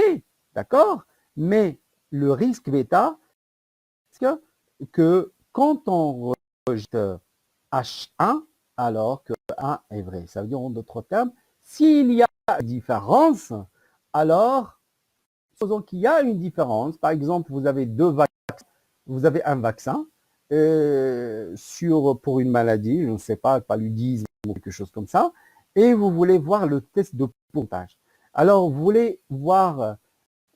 d'accord? Mais le risque bêta, c'est que quand on rejette H1, alors que 1 est vrai. Ça veut dire en d'autres termes, s'il y a une différence, alors, supposons qu'il y a une différence, par exemple, vous avez vous avez un vaccin pour une maladie, je ne sais pas, paludisme ou quelque chose comme ça, et vous voulez voir le test de pourcentage. Alors, vous voulez voir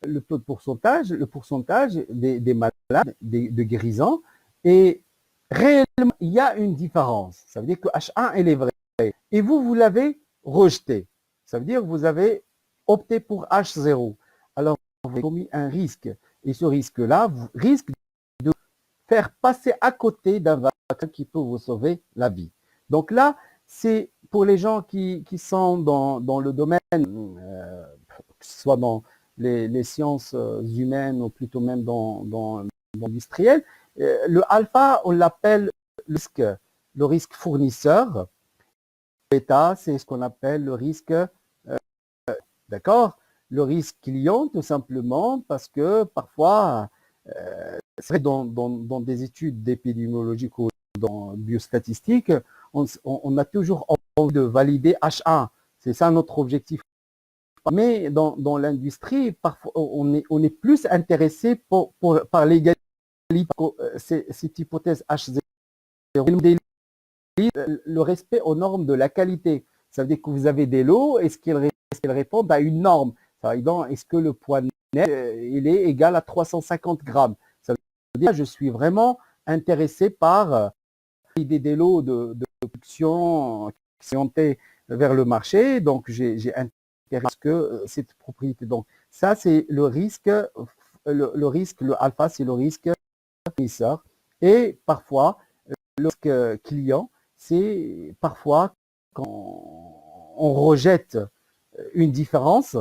le taux de pourcentage, le pourcentage des malades, de guérisons, et réellement, il y a une différence. Ça veut dire que H1, elle est vraie. Et vous l'avez rejeté. Ça veut dire que vous avez opté pour H0. Alors, vous avez commis un risque. Et ce risque-là risque de faire passer à côté d'un vaccin qui peut vous sauver la vie. Donc là, c'est pour les gens qui sont dans le domaine, que ce soit dans les sciences humaines ou plutôt même dans l'industriel, le alpha, on l'appelle le risque fournisseur. Bêta, c'est ce qu'on appelle le risque, d'accord? Le risque client, tout simplement, parce que parfois, c'est vrai, dans des études d'épidémiologie ou dans biostatistique, on a toujours envie de valider H1. C'est ça notre objectif. Mais dans l'industrie, parfois, on est plus intéressé par l'égalité, cette hypothèse H0, le respect aux normes de la qualité. Ça veut dire que vous avez des lots, est-ce qu'ils répondent à une norme? Est-ce que le poids net il est égal à 350 grammes? Ça veut dire que je suis vraiment intéressé par l'idée des lots de production qui sont orientés vers le marché. Donc, j'ai intérêt à ce que cette propriété. Donc, ça, c'est le risque, le alpha, c'est le risque fournisseur. Et parfois, le risque client, c'est parfois quand on rejette une différence,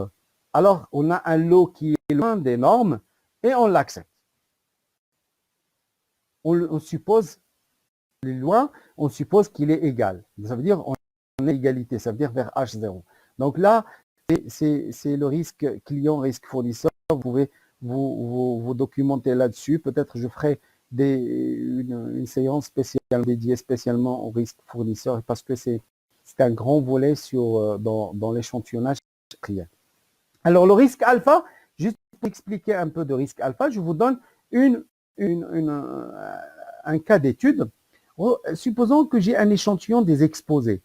alors on a un lot qui est loin des normes et on l'accepte. on suppose, les lois, on suppose qu'il est égal. Ça veut dire on est égalité, ça veut dire vers H0. Donc là, c'est le risque client, risque fournisseur. Vous pouvez vous documenter là-dessus. Peut-être je ferai une séance spéciale dédiée spécialement au risque fournisseur parce que c'est un grand volet dans l'échantillonnage client. Alors le risque alpha, juste pour expliquer un peu de risque alpha, je vous donne un cas d'étude. Supposons que j'ai un échantillon des exposés,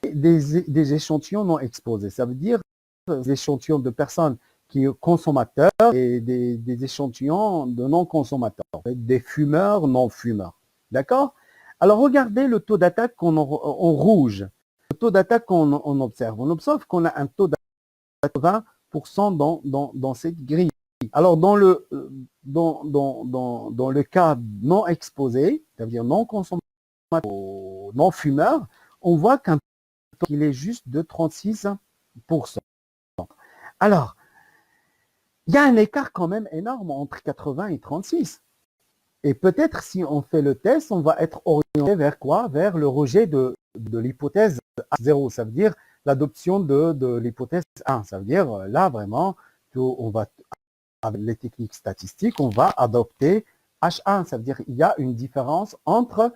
des échantillons non exposés. Ça veut dire des échantillons de personnes qui sont consommateurs et des échantillons de non-consommateurs, des fumeurs, non-fumeurs. D'accord? Alors regardez le taux d'attaque en rouge. Le taux d'attaque qu'on observe. On observe qu'on a un taux d'attaque de 20% dans cette grille. Alors dans le cas non exposé, c'est-à-dire non consommateur, non fumeur, on voit qu'il est juste de 36%. Alors, il y a un écart quand même énorme entre 80 et 36. Et peut-être si on fait le test, on va être orienté vers quoi? Vers le rejet de l'hypothèse 0. Ça veut dire l'adoption de l'hypothèse 1. Ça veut dire là vraiment, on va, avec les techniques statistiques, on va adopter H1. Ça veut dire qu'il y a une différence entre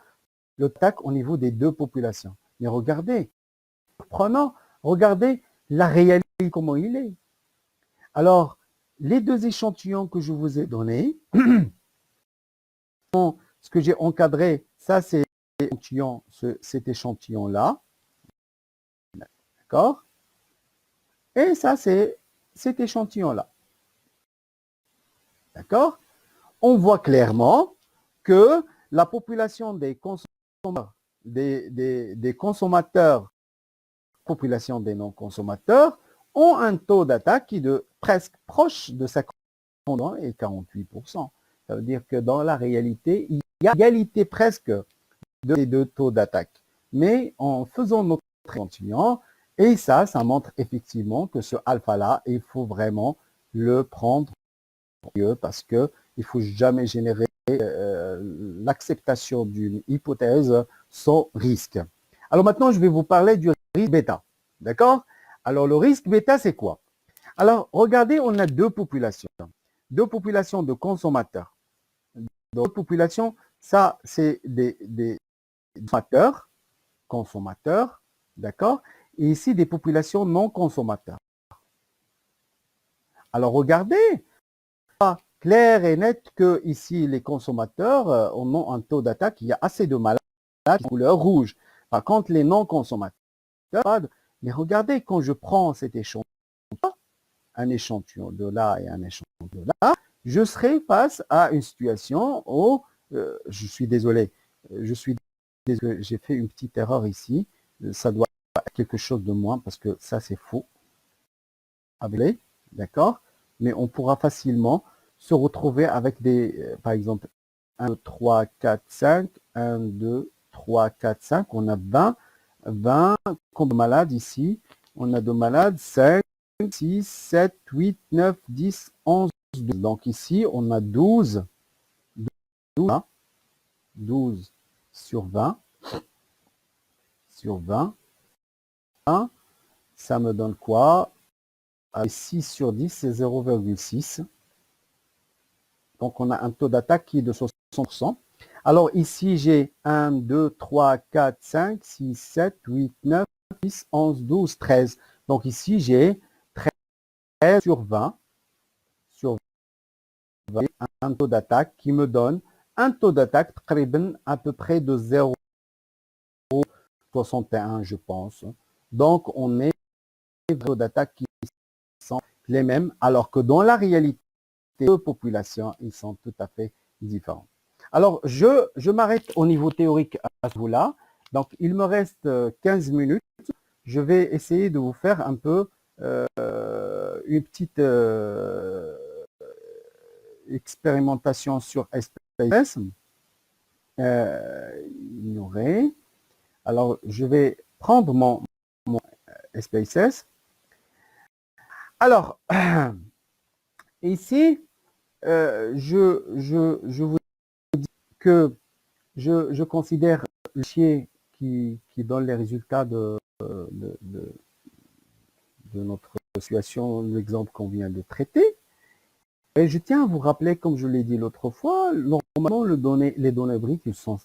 le TAC au niveau des deux populations. Mais regardez, regardez la réalité, comment il est. Alors, les deux échantillons que je vous ai donnés, ce que j'ai encadré, ça c'est cet échantillon-là. D'accord? Et ça c'est cet échantillon-là. D'accord? On voit clairement que la population des consommateurs, population des non-consommateurs, ont un taux d'attaque qui est presque proche de 50% et 48%. Ça veut dire que dans la réalité, il y a égalité presque des deux taux d'attaque. Mais en faisant notre échantillon, et ça montre effectivement que ce alpha-là, il faut vraiment le prendre parce qu'il ne faut jamais générer l'acceptation d'une hypothèse sans risque. Alors maintenant, je vais vous parler du risque bêta. D'accord? Alors le risque bêta, c'est quoi? Alors regardez, on a deux populations de consommateurs. Deux populations, ça c'est des consommateurs, d'accord? Et ici des populations non consommateurs. Alors regardez, clair et net que ici les consommateurs ont un taux d'attaque, il y a assez de malades de couleur rouge. Par contre, les non consommateurs, mais regardez quand je prends cet échantillon, un échantillon de là et un échantillon de là, je serai face à une situation où, je suis désolé, j'ai fait une petite erreur ici, ça doit être quelque chose de moins parce que ça c'est faux, d'accord? Mais on pourra facilement se retrouver avec par exemple, 1, 2, 3, 4, 5, 1, 2, 3, 4, 5, on a 20 comme de malades ici, on a de malades 5, 6, 7, 8, 9, 10, 11, 12. Donc ici, on a 12 sur 20, ça me donne quoi? 6 sur 10, c'est 0,6. Donc on a un taux d'attaque qui est de 60%. Alors ici, j'ai 1, 2, 3, 4, 5, 6, 7, 8, 9, 10, 11, 12, 13. Donc ici, j'ai 13 sur 20, un taux d'attaque qui me donne un taux d'attaque à peu près de 0,61, je pense. Donc on est des taux d'attaque qui sont les mêmes, alors que dans la réalité, les deux populations, ils sont tout à fait différents. Alors, je m'arrête au niveau théorique à ce niveau-là. Donc, il me reste 15 minutes. Je vais essayer de vous faire un peu une petite expérimentation sur SPSS. Ignorer. Alors, je vais prendre mon SPSS. Alors, ici, je vous dis que je considère le fichier qui donne les résultats de, de notre situation, l'exemple qu'on vient de traiter. Et je tiens à vous rappeler, comme je l'ai dit l'autre fois, normalement, les données brutes, ils sont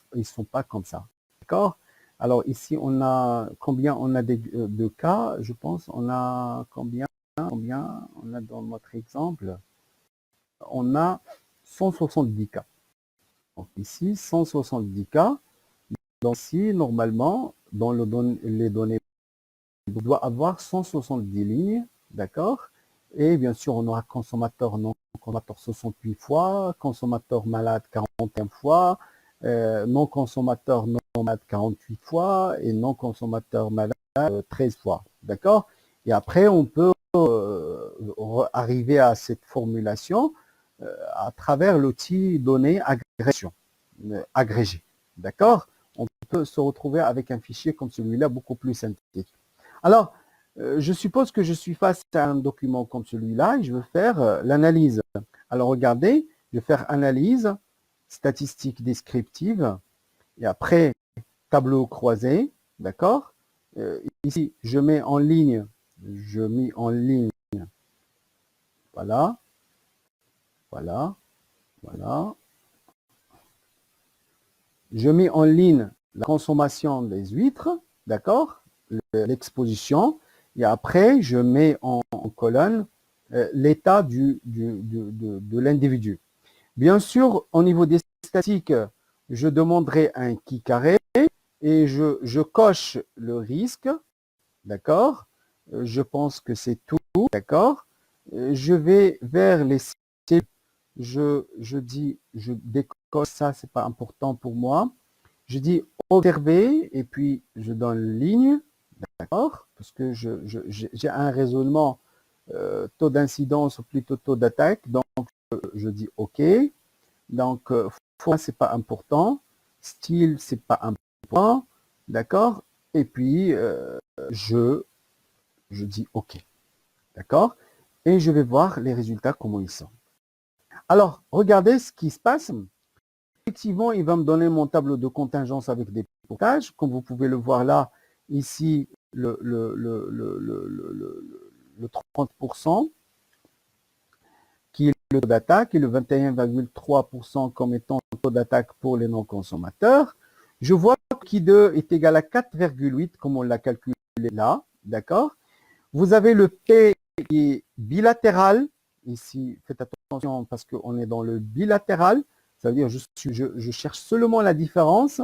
pas comme ça. D'accord? Alors ici, on a combien on a de cas, je pense, on a combien on a dans notre exemple, on a 170 cas. Donc ici, 170 cas. Donc ici, normalement, dans les données, on doit avoir 170 lignes, d'accord? Et bien sûr, on aura consommateur non consommateur 68 fois, consommateur malade 41 fois, non consommateur non malade 48 fois et non consommateur malade 13 fois, d'accord? Et après, on peut arriver à cette formulation à travers l'outil données agrégation, agrégé, d'accord? On peut se retrouver avec un fichier comme celui-là, beaucoup plus synthétique. Alors, je suppose que je suis face à un document comme celui-là et je veux faire l'analyse. Alors, regardez, je vais faire analyse, statistique descriptive, et après, tableau croisé, d'accord? Ici, je mets en ligne, voilà, voilà, voilà. Je mets en ligne la consommation des huîtres, d'accord? L'exposition. Et après, je mets en colonne l'état de l'individu. Bien sûr, au niveau des statistiques, je demanderai un qui carré et je coche le risque, d'accord? Je pense que c'est tout, d'accord? Je vais vers les cellules, je décoche ça, c'est pas important pour moi. Je dis observer et puis je donne ligne, d'accord? Parce que j'ai un raisonnement taux d'incidence ou plutôt taux d'attaque, donc je dis OK. Donc, format, c'est pas important. Style, c'est pas important, d'accord? Et puis, je dis OK, d'accord? Et je vais voir les résultats, comment ils sont. Alors, regardez ce qui se passe. Effectivement, il va me donner mon tableau de contingence avec des pourcentages. Comme vous pouvez le voir là, ici, le 30% qui est le taux d'attaque et le 21,3% comme étant le taux d'attaque pour les non-consommateurs. Je vois que Q2 est égal à 4,8 comme on l'a calculé là, d'accord? Vous avez le P qui est bilatéral. Ici, faites attention parce qu'on est dans le bilatéral. Ça veut dire que je cherche seulement la différence,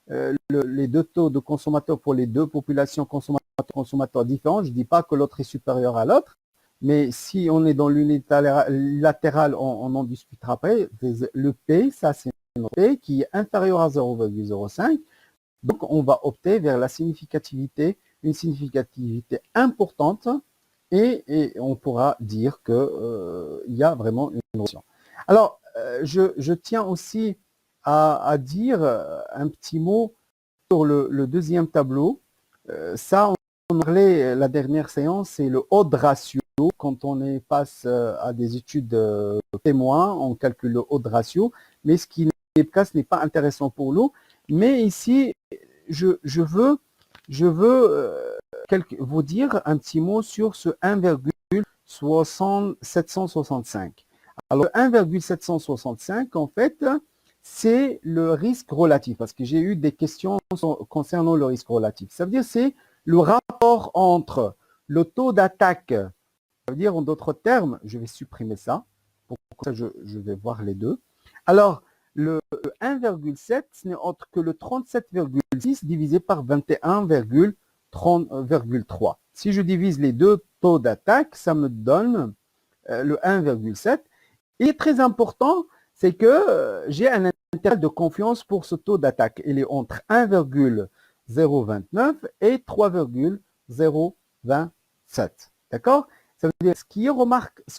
les deux taux de consommateurs pour les deux populations consommateurs différentes. Je ne dis pas que l'autre est supérieur à l'autre, mais si on est dans l'unilatéral, on en discutera après. Le P, ça c'est un P qui est inférieur à 0,05. Donc, on va opter vers la significativité, une significativité importante et on pourra dire qu'il y a vraiment une notion. Alors, je tiens aussi à dire un petit mot sur le deuxième tableau. Ça, on parlait la dernière séance, c'est le odd ratio. Quand on passe à des études témoins, on calcule le odd ratio, mais ce qui n'est pas intéressant pour nous. Mais ici, je veux vous dire un petit mot sur ce 1,765. Alors, 1,765, en fait, c'est le risque relatif, parce que j'ai eu des questions concernant le risque relatif. Ça veut dire c'est le rapport entre le taux d'attaque, ça veut dire en d'autres termes, je vais supprimer ça, pour ça je vais voir les deux. Alors, le 1,7, ce n'est autre que le 37,6 divisé par 21,3. Si je divise les deux taux d'attaque, ça me donne le 1,7. Il est très important, c'est que j'ai un intervalle de confiance pour ce taux d'attaque. Il est entre 1,029 et 3,027. D'accord? Ça veut dire ce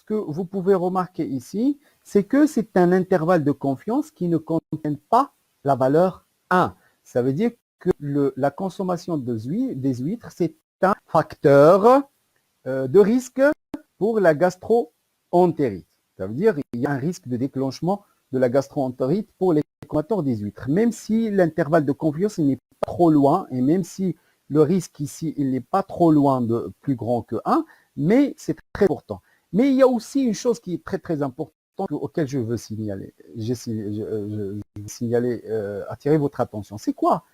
que vous pouvez remarquer ici, c'est que c'est un intervalle de confiance qui ne contient pas la valeur 1. Ça veut dire que la consommation des huîtres, c'est un facteur de risque pour la gastro-entérite. Ça veut dire qu'il y a un risque de déclenchement de la gastro-entérite pour les consommateurs des huîtres, même si l'intervalle de confiance n'est pas trop loin, et même si le risque ici, il n'est pas trop loin de plus grand que 1, mais c'est très important. Mais il y a aussi une chose qui est très très importante auquel je veux signaler, attirer votre attention. C'est quoi?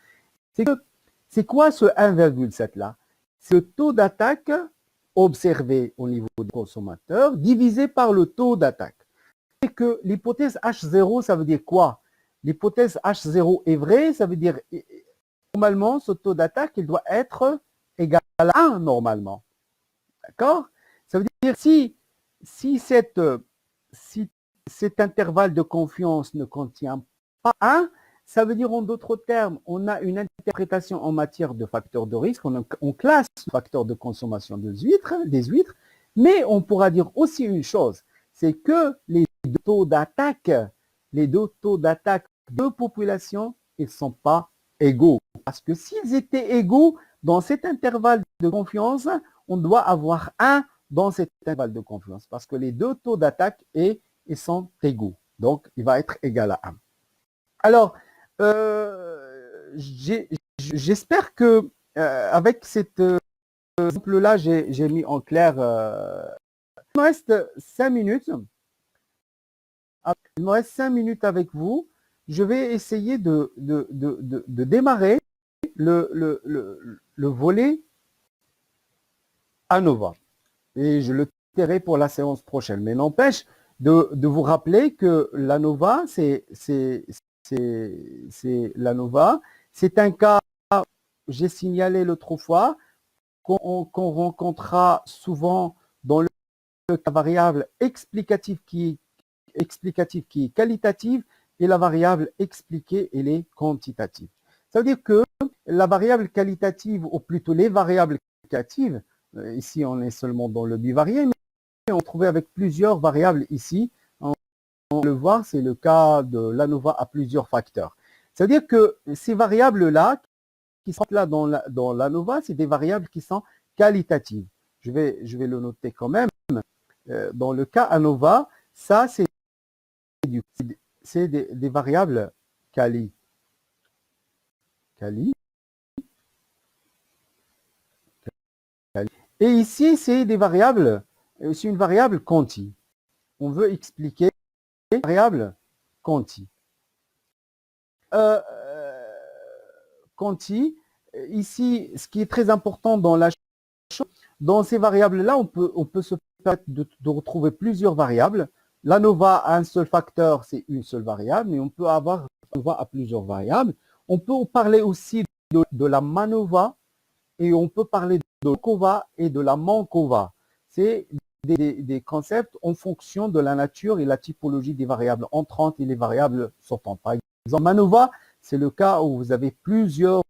C'est quoi ce 1,7 là? C'est le taux d'attaque observé au niveau des consommateurs divisé par le taux d'attaque. C'est que l'hypothèse H0, ça veut dire quoi? L'hypothèse H0 est vraie, ça veut dire normalement ce taux d'attaque, il doit être égal à 1 normalement. D'accord? Ça veut dire si cet intervalle de confiance ne contient pas 1, ça veut dire en d'autres termes, on a une interprétation en matière de facteurs de risque, on classe facteurs de consommation des huîtres, mais on pourra dire aussi une chose, c'est que les deux taux d'attaque de population, ils ne sont pas égaux. Parce que s'ils étaient égaux, dans cet intervalle de confiance, on doit avoir 1 dans cet intervalle de confiance parce que les deux taux d'attaque ils sont égaux. Donc, il va être égal à 1. Alors, j'espère que avec cet exemple-là, j'ai mis en clair. Il me reste 5 minutes. Il me reste 5 minutes avec vous. Je vais essayer de démarrer le volet ANOVA. Et je le tairai pour la séance prochaine. Mais n'empêche de vous rappeler que l'ANOVA, c'est l'ANOVA. C'est un cas, j'ai signalé l'autre fois, qu'on rencontrera souvent dans le cas variable explicative qui est qualitative et la variable expliquée, elle est quantitative. Ça veut dire que la variable qualitative, ou plutôt les variables qualitatives, ici on est seulement dans le bivarié, mais on trouve avec plusieurs variables ici. On le voit, c'est le cas de l'ANOVA à plusieurs facteurs. Ça veut dire que ces variables-là, qui sont là dans l'ANOVA, c'est des variables qui sont qualitatives. Je vais le noter quand même. Dans le cas ANOVA, ça c'est des variables quali. Et ici, c'est des variables, c'est une variable quanti. On veut expliquer une variable quanti. Quanti, ici, ce qui est très important dans ces variables-là, on peut se permettre de retrouver plusieurs variables. L'ANOVA a un seul facteur, c'est une seule variable, mais on peut avoir l'ANOVA à plusieurs variables. On peut parler aussi de la MANOVA et on peut parler de l'ANCOVA et de la MANCOVA. C'est des concepts en fonction de la nature et la typologie des variables entrantes et les variables sortantes. Par exemple, MANOVA, c'est le cas où vous avez plusieurs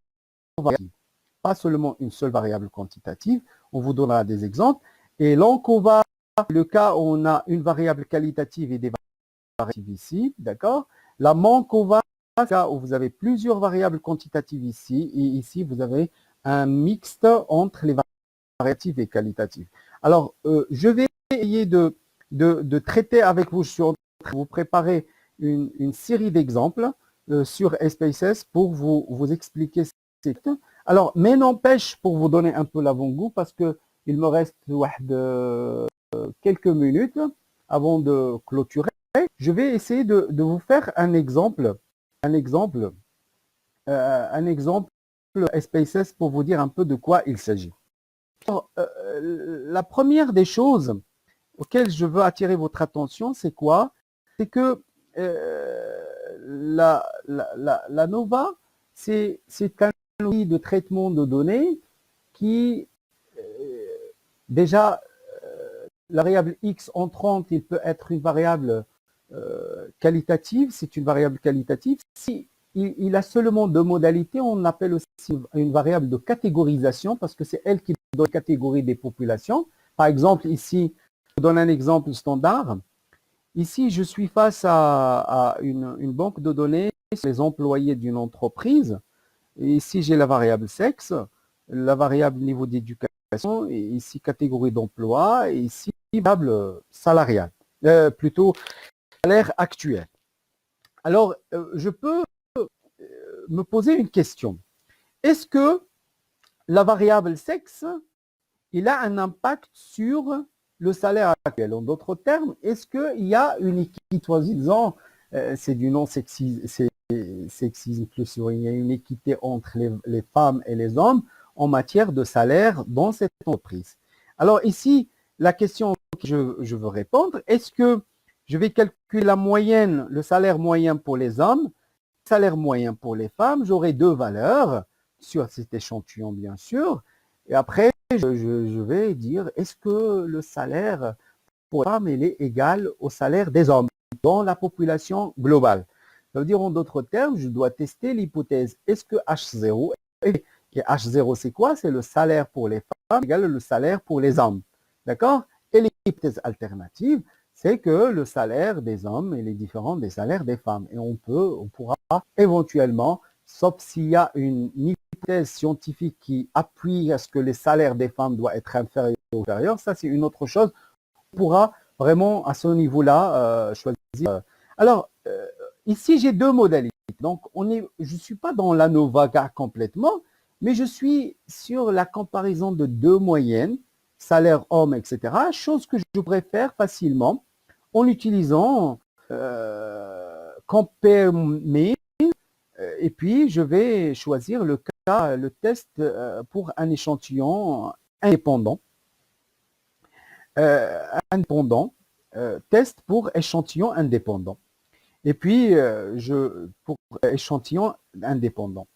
variables, pas seulement une seule variable quantitative. On vous donnera des exemples. Et l'ANCOVA, le cas où on a une variable qualitative et des variables ici, d'accord? La MANCOVA, le cas où vous avez plusieurs variables quantitatives ici, et ici vous avez un mixte entre les variatives et qualitatives. Alors, je vais essayer de traiter avec vous, vous préparer une série d'exemples sur SPSS pour vous expliquer ces. Alors, mais n'empêche, pour vous donner un peu l'avant-goût, parce qu'il me reste quelques minutes avant de clôturer, je vais essayer de vous faire un exemple SPSS pour vous dire un peu de quoi il s'agit. La première des choses auxquelles je veux attirer votre attention, c'est quoi? C'est que la NOVA, c'est un outil de traitement de données qui, déjà, la variable x entrante, il peut être une variable qualitative, c'est une variable qualitative. Si il a seulement deux modalités, on appelle aussi une variable de catégorisation parce que c'est elle qui donne la catégorie des populations. Par exemple, ici, je vous donne un exemple standard. Ici, je suis face à une banque de données sur les employés d'une entreprise. Et ici, j'ai la variable sexe, la variable niveau d'éducation, et ici, catégorie d'emploi, et ici, variable salariale, plutôt salaire actuel. Alors, je peux me poser une question. Est-ce que la variable sexe, il a un impact sur le salaire actuel? En d'autres termes, est-ce qu'il y a une équité, soi-disant, c'est du non-sexisme, sexisme plus, il y a une équité entre les femmes et les hommes en matière de salaire dans cette entreprise? Alors ici, la question que je veux répondre, est-ce que je vais calculer la moyenne, le salaire moyen pour les hommes, le salaire moyen pour les femmes, j'aurai deux valeurs sur cet échantillon bien sûr, et après je vais dire est-ce que le salaire pour les femmes il est égal au salaire des hommes dans la population globale. Ça veut dire en d'autres termes, je dois tester l'hypothèse est-ce que H0 et H0 c'est quoi? C'est le salaire pour les femmes égal le salaire pour les hommes. D'accord? Et l'hypothèse alternative, c'est que le salaire des hommes est différent des salaires des femmes. Et on pourra éventuellement, sauf s'il y a une hypothèse scientifique qui appuie à ce que les salaires des femmes doivent être inférieurs ou supérieurs, ça c'est une autre chose. On pourra vraiment à ce niveau-là choisir. Alors, ici j'ai deux modalités. Donc, je ne suis pas dans l'ANOVA complètement, mais je suis sur la comparaison de deux moyennes, salaire homme, etc. Chose que je pourrais faire facilement en utilisant Compare Me, et puis je vais choisir le test pour un échantillon indépendant. Test pour échantillon indépendant. Et puis, pour échantillon indépendant.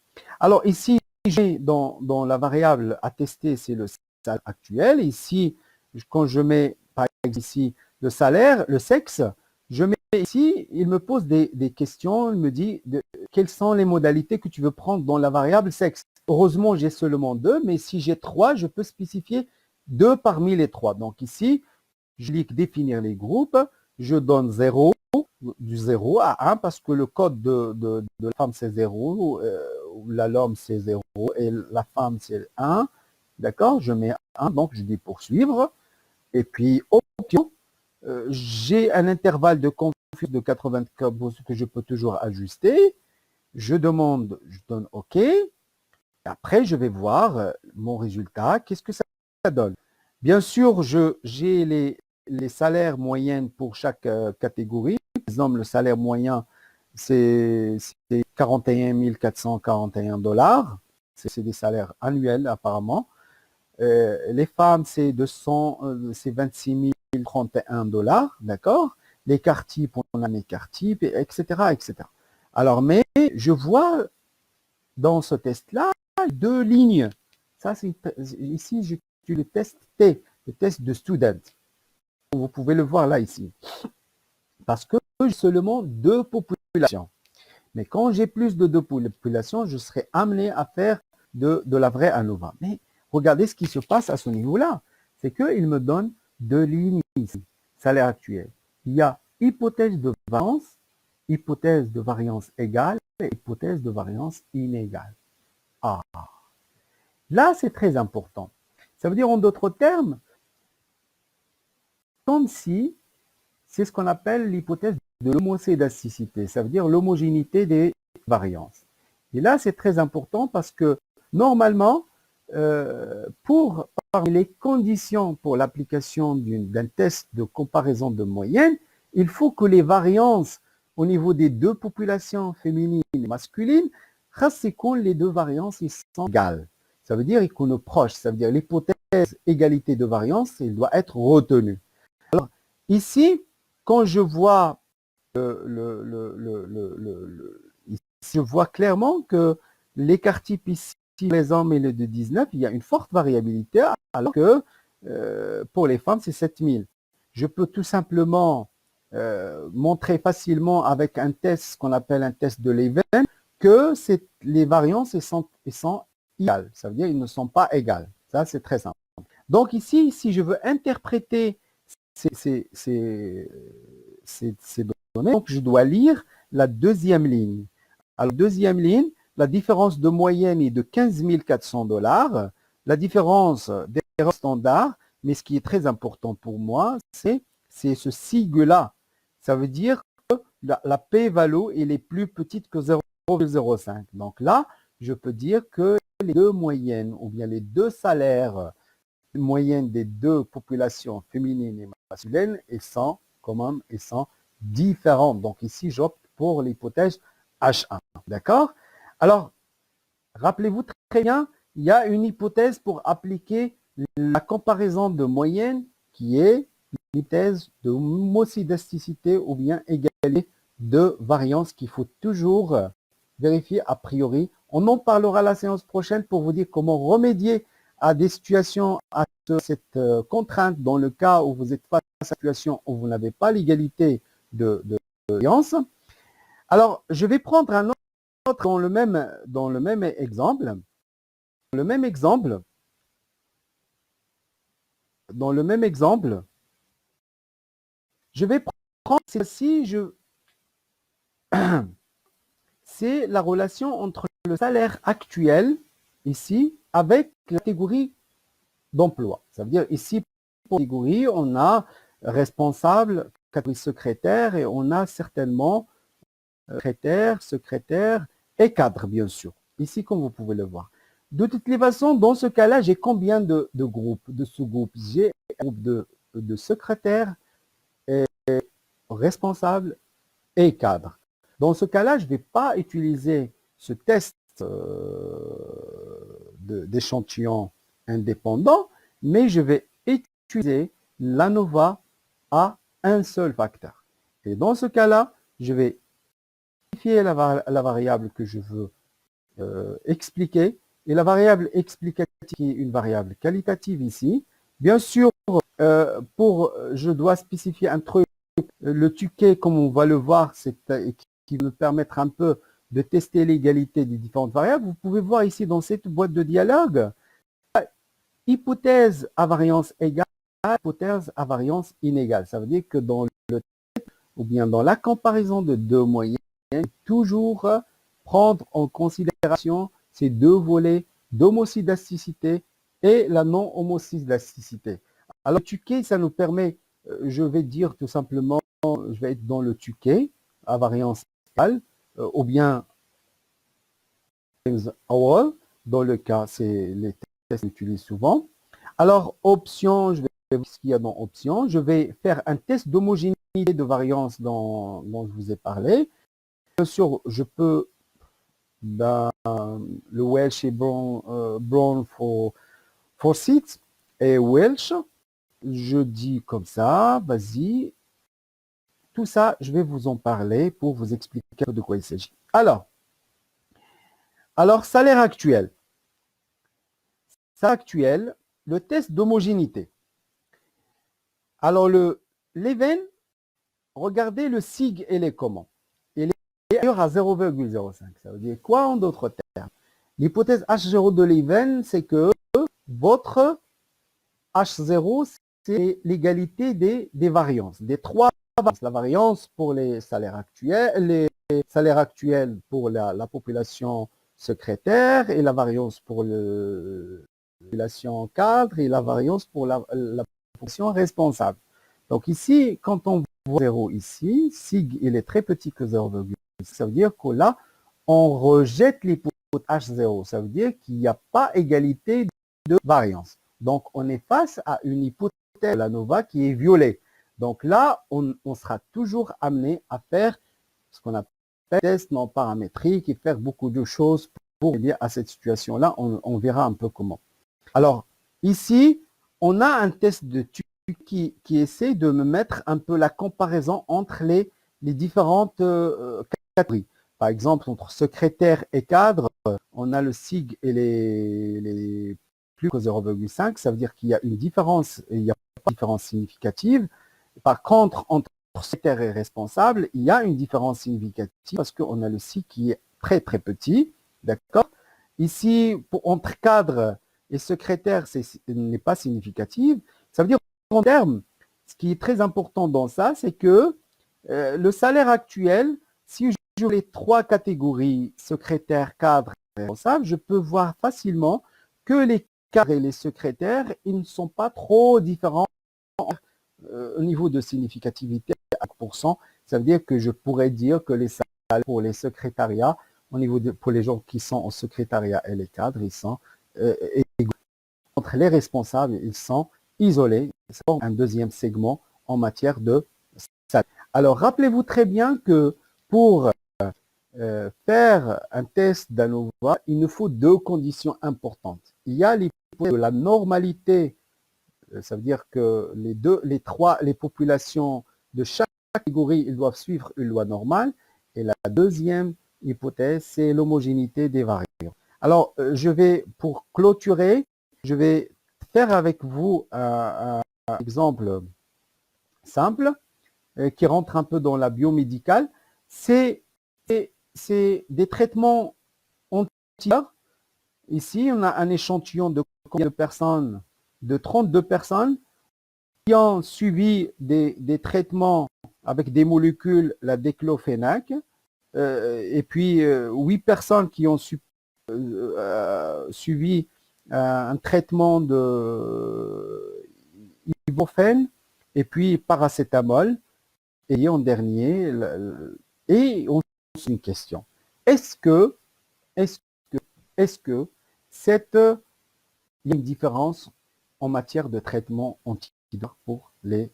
Alors ici, j'ai dans la variable à tester, c'est le salaire actuel. Ici, quand je mets, par exemple ici, le salaire, le sexe, je mets ici, il me pose des questions, il me dit quelles sont les modalités que tu veux prendre dans la variable sexe. Heureusement, j'ai seulement deux, mais si j'ai trois, je peux spécifier deux parmi les trois. Donc ici, je clique définir les groupes, je donne 0, du 0 à 1 parce que le code de la femme c'est 0, l'homme c'est 0 et la femme c'est 1. D'accord? Je mets 1, donc je dis poursuivre. Et puis, option, j'ai un intervalle de confusion de 84 que je peux toujours ajuster. Je donne OK. Après, je vais voir mon résultat. Qu'est-ce que ça donne? Bien sûr, j'ai les salaires moyens pour chaque catégorie. Par exemple, le salaire moyen, c'est 41 441 $. C'est des salaires annuels apparemment. Les femmes, c'est 26 031 $, d'accord? Les quarts-types, on a les quarts-types, etc., etc. Alors, mais je vois dans ce test-là deux lignes. Ça, ici, j'utilise le test T, le test de student. Vous pouvez le voir là, ici. Parce que j'ai seulement deux populations. Mais quand j'ai plus de deux populations, je serai amené à faire de la vraie ANOVA. Mais regardez ce qui se passe à ce niveau-là. C'est qu'il me donne deux lignes ici. Salaire actuel. Il y a hypothèse de variance égale et hypothèse de variance inégale. Ah, là, c'est très important. Ça veut dire, en d'autres termes, comme si c'est ce qu'on appelle l'hypothèse de l'homocédasticité. Ça veut dire l'homogénéité des variances. Et là, c'est très important parce que normalement, parmi les conditions pour l'application d'un test de comparaison de moyenne, il faut que les variances au niveau des deux populations féminines et masculines, les deux variances ils sont égales. Ça veut dire qu'on est proche. Ça veut dire l'hypothèse égalité de variance, elle doit être retenue. Alors, ici, quand je vois je vois clairement que l'écart type ici, les hommes et le de 19, il y a une forte variabilité, alors que pour les femmes, c'est 7000. Je peux tout simplement montrer facilement avec un test, qu'on appelle un test de Leven, que les variances sont égales. Ça veut dire qu'ils ne sont pas égales. Ça, c'est très simple. Donc ici, si je veux interpréter ces données, donc je dois lire la deuxième ligne. Alors, deuxième ligne, la différence de moyenne est de 15 400 $. La différence d'erreur standard, mais ce qui est très important pour moi, c'est ce sigle-là. Ça veut dire que la p-value elle est plus petite que 0,05. Donc là, je peux dire que les deux moyennes ou bien les deux salaires moyennes des deux populations féminines et masculines sont quand même différentes. Donc ici, j'opte pour l'hypothèse H1. D'accord? Alors, rappelez-vous très bien, il y a une hypothèse pour appliquer la comparaison de moyenne qui est l'hypothèse de homozygoticité ou bien égalité de variance qu'il faut toujours vérifier a priori. On en parlera la séance prochaine pour vous dire comment remédier à des situations, à cette contrainte dans le cas où vous êtes face à une situation où vous n'avez pas l'égalité de variance. Alors, je vais prendre un autre dans le même exemple. Dans le même exemple, je vais prendre celle-ci, c'est la relation entre le salaire actuel, ici, avec la catégorie d'emploi. Ça veut dire, ici, pour la catégorie, on a responsable, catégorie secrétaire, et on a certainement secrétaire et cadre, bien sûr. Ici, comme vous pouvez le voir. De toutes les façons, dans ce cas-là, j'ai combien de groupes, de sous-groupes? J'ai un groupe de secrétaires, et responsables et cadres. Dans ce cas-là, je ne vais pas utiliser ce test d'échantillon indépendant, mais je vais utiliser l'ANOVA à un seul facteur. Et dans ce cas-là, je vais vérifier la variable que je veux expliquer. Et la variable explicative qui est une variable qualitative ici. Bien sûr, je dois spécifier un truc. Le TUCAY, comme on va le voir, c'est qui va nous permettre un peu de tester l'égalité des différentes variables. Vous pouvez voir ici dans cette boîte de dialogue, hypothèse à variance égale, hypothèse à variance inégale. Ça veut dire que dans le ou bien dans la comparaison de deux moyennes, toujours prendre en considération ces deux volets d'homozygosité et la non-homozygosité. Alors, le TUCAY, ça nous permet, je vais dire tout simplement, je vais être dans le TUCAY à variance égale, ou bien all, dans le cas, c'est les tests qu'on utilise souvent. Alors, option, je vais voir ce qu'il y a dans option. Je vais faire un test d'homogénéité de variance dont je vous ai parlé. Bien sûr, je peux, dans le Welsh et Brown for seats et Welsh, je dis comme ça, vas-y. Tout ça, je vais vous en parler pour vous expliquer de quoi il s'agit. Alors, salaire actuel. Salaire actuel, le test d'homogénéité. Alors, l'event, regardez le SIG, elle est comment? Il est ailleurs à 0,05. Ça veut dire quoi en d'autres termes? L'hypothèse H0 de l'event, c'est que votre H0, c'est l'égalité des variances, des trois variances. La variance pour les salaires actuels pour la population secrétaire, et la variance pour la population cadre, et la variance pour la population responsable. Donc ici, quand on voit 0 ici, SIG, il est très petit que 0,5. Ça veut dire que là, on rejette l'hypothèse H0. Ça veut dire qu'il n'y a pas égalité de variance. Donc, on est face à une hypothèse de l'ANOVA qui est violée. Donc là, on sera toujours amené à faire ce qu'on appelle test non paramétrique et faire beaucoup de choses pour aider à cette situation-là. On verra un peu comment. Alors, ici, on a un test de qui essaie de me mettre un peu la comparaison entre les différentes catégories. Par exemple, entre secrétaire et cadre, on a le SIG et les plus que 0,5. Ça veut dire qu'il y a une différence, et il n'y a pas de différence significative. Par contre, entre secrétaire et responsable, il y a une différence significative parce qu'on a le SIG qui est très très petit. D'accord? Ici, entre cadre et secrétaire, ce n'est pas significatif. Ça veut dire en termes, ce qui est très important dans ça, c'est que le salaire actuel, si je joue les trois catégories, secrétaire, cadre et responsable, je peux voir facilement que les cadres et les secrétaires, ils ne sont pas trop différents au niveau de significativité à 1%. Ça veut dire que je pourrais dire que les salaires pour les secrétariats, pour les gens qui sont au secrétariat et les cadres, ils sont égaux. Entre les responsables, ils sont isolés. C'est un deuxième segment en matière de salaire. Alors, rappelez-vous très bien que pour faire un test d'ANOVA, il nous faut deux conditions importantes. Il y a l'hypothèse de la normalité, ça veut dire que les populations de chaque catégorie, ils doivent suivre une loi normale. Et la deuxième hypothèse, c'est l'homogénéité des variables. Alors, pour clôturer, je vais faire avec vous un exemple simple qui rentre un peu dans la biomédicale. C'est des traitements antidépresseurs. Ici, on a un échantillon de combien de personnes? De 32 personnes qui ont suivi des traitements avec des molécules, la déclofénac, et puis 8 personnes qui ont suivi un traitement de ibuprofène et puis paracétamol, et en dernier, et on se pose une question. Est-ce que il y a une différence en matière de traitement antidépresseur pour les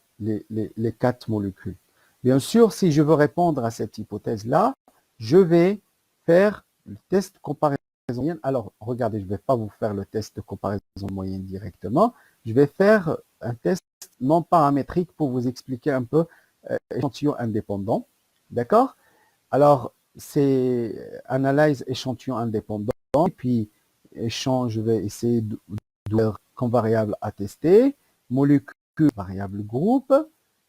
4 molécules? Bien sûr, si je veux répondre à cette hypothèse-là, je vais faire le test comparaison moyenne. Alors, regardez, je ne vais pas vous faire le test de comparaison moyenne directement. Je vais faire un test non paramétrique pour vous expliquer un peu échantillon indépendant. D'accord? Alors, c'est analyse échantillon indépendant, et puis je vais essayer de comme variable à tester, molécule, variable groupe.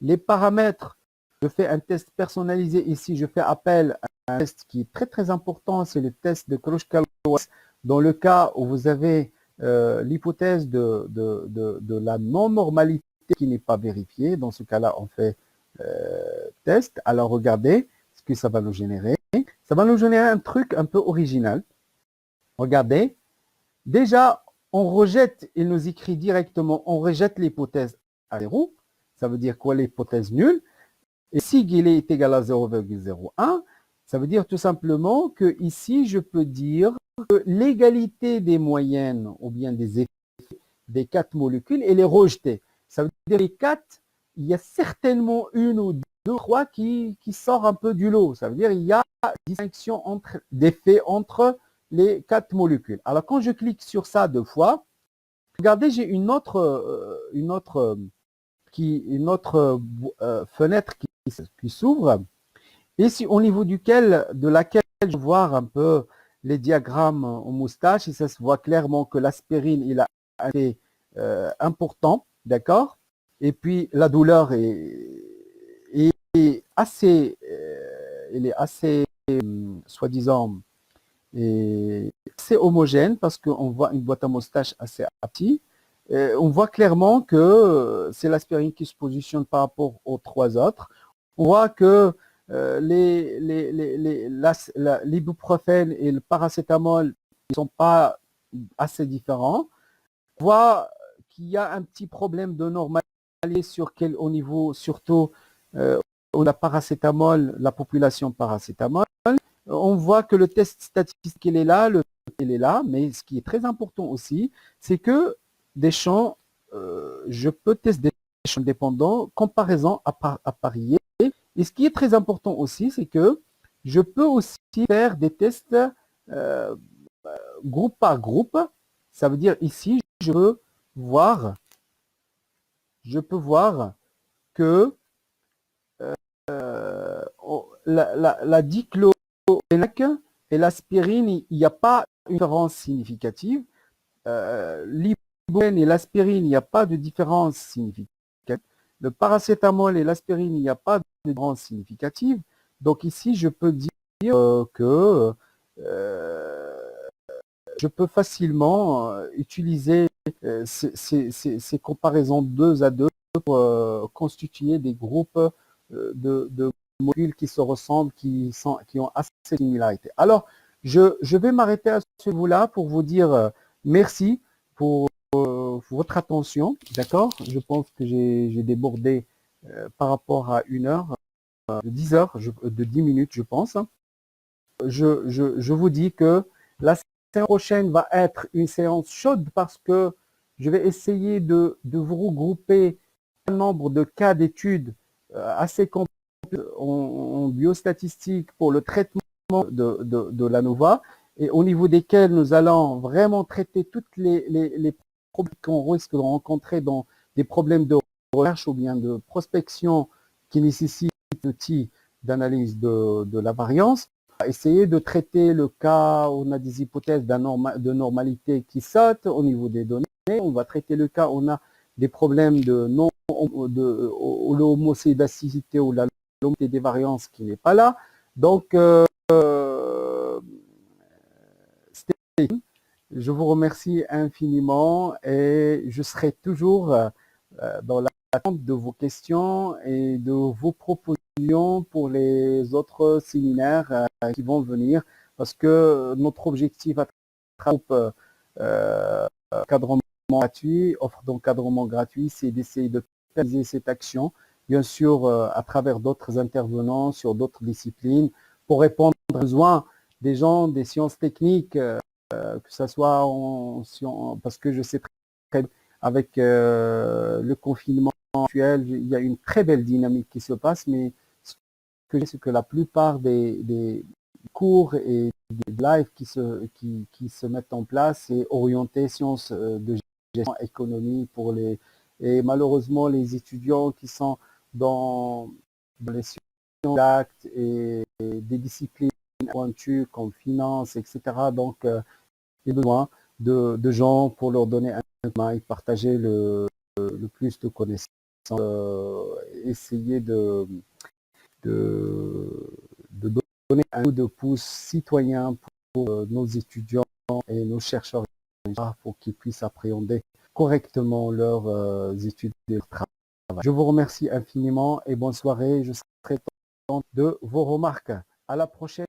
Les paramètres, je fais un test personnalisé ici, je fais appel à un test qui est très très important, c'est le test de Kruskal-Waltz. Dans le cas où vous avez l'hypothèse de la non-normalité qui n'est pas vérifiée, dans ce cas-là, on fait test. Alors regardez ce que ça va nous générer. Ça va nous générer un truc un peu original. Regardez, déjà, on rejette, il nous écrit directement, on rejette l'hypothèse à 0. Ça veut dire quoi l'hypothèse nulle? Et si il est égal à 0,01, ça veut dire tout simplement que ici, je peux dire que l'égalité des moyennes ou bien des effets des 4 molécules, elle est rejetée. Ça veut dire que les 4, il y a certainement une ou deux, trois qui sort un peu du lot. Ça veut dire qu'il y a distinction d'effet entre les 4 molécules. Alors, quand je clique sur ça 2 fois, regardez, j'ai une autre fenêtre qui s'ouvre. Ici, au niveau de laquelle je vais voir un peu les diagrammes en moustache, et ça se voit clairement que l'aspirine, il a un effet important, d'accord? Et puis, la douleur est assez, soi-disant, c'est homogène parce qu'on voit une boîte à moustache assez petite. On voit clairement que c'est l'aspirine qui se positionne par rapport aux 3 autres. On voit que l'ibuprofène et le paracétamol ne sont pas assez différents. On voit qu'il y a un petit problème de normalité au niveau, surtout la paracétamol, la population paracétamol. On voit que le test statistique, il est là, mais ce qui est très important aussi, c'est que des champs, je peux tester des champs dépendants, comparaison à parier. Et ce qui est très important aussi, c'est que je peux aussi faire des tests groupe par groupe. Ça veut dire ici, je peux voir que la diclofénac et l'aspirine, il n'y a pas une différence significative. L'ibuprofène et l'aspirine, il n'y a pas de différence significative. Le paracétamol et l'aspirine, il n'y a pas de différence significative. Donc ici, je peux dire que je peux facilement utiliser ces comparaisons 2 à 2 pour constituer des groupes de molécules qui se ressemblent, qui ont assez de similarité. Alors, je vais m'arrêter à ce niveau-là pour vous dire merci pour votre attention. D'accord? Je pense que j'ai débordé par rapport à 1 heure. de 10 heures, de 10 minutes, je pense. Je vous dis que la séance prochaine va être une séance chaude parce que je vais essayer de vous regrouper un nombre de cas d'études assez complets en biostatistique pour le traitement de la NOVA et au niveau desquels nous allons vraiment traiter toutes les problèmes qu'on risque de rencontrer dans des problèmes de recherche ou bien de prospection qui nécessitent l'outil d'analyse de la variance. Essayer de traiter le cas où on a des hypothèses de normalité qui sautent au niveau des données. On va traiter le cas où on a des problèmes de l'homocédacité ou la l'homogénéité des variances qui n'est pas là. Donc, je vous remercie infiniment et je serai toujours dans l'attente de vos questions et de vos propositions pour les autres séminaires qui vont venir parce que notre objectif à travers encadrement gratuit, offre d'encadrement gratuit, c'est d'essayer de réaliser cette action, bien sûr à travers d'autres intervenants sur d'autres disciplines pour répondre aux besoins des gens des sciences techniques que ce soit parce que je sais très bien avec le confinement actuel, il y a une très belle dynamique qui se passe, mais ce que j'ai, c'est que la plupart des cours et des lives qui se mettent en place, c'est orienté sciences de gestion, économie pour les... Et malheureusement, les étudiants qui sont dans les sciences d'actes et des disciplines pointues comme finance, etc., donc besoin de gens pour leur donner un main et partager le plus de connaissances, essayer de donner un coup de pouce citoyen pour nos étudiants et nos chercheurs pour qu'ils puissent appréhender correctement leurs études et leur travail. Je vous remercie infiniment et bonne soirée. Je serai content de vos remarques. À la prochaine.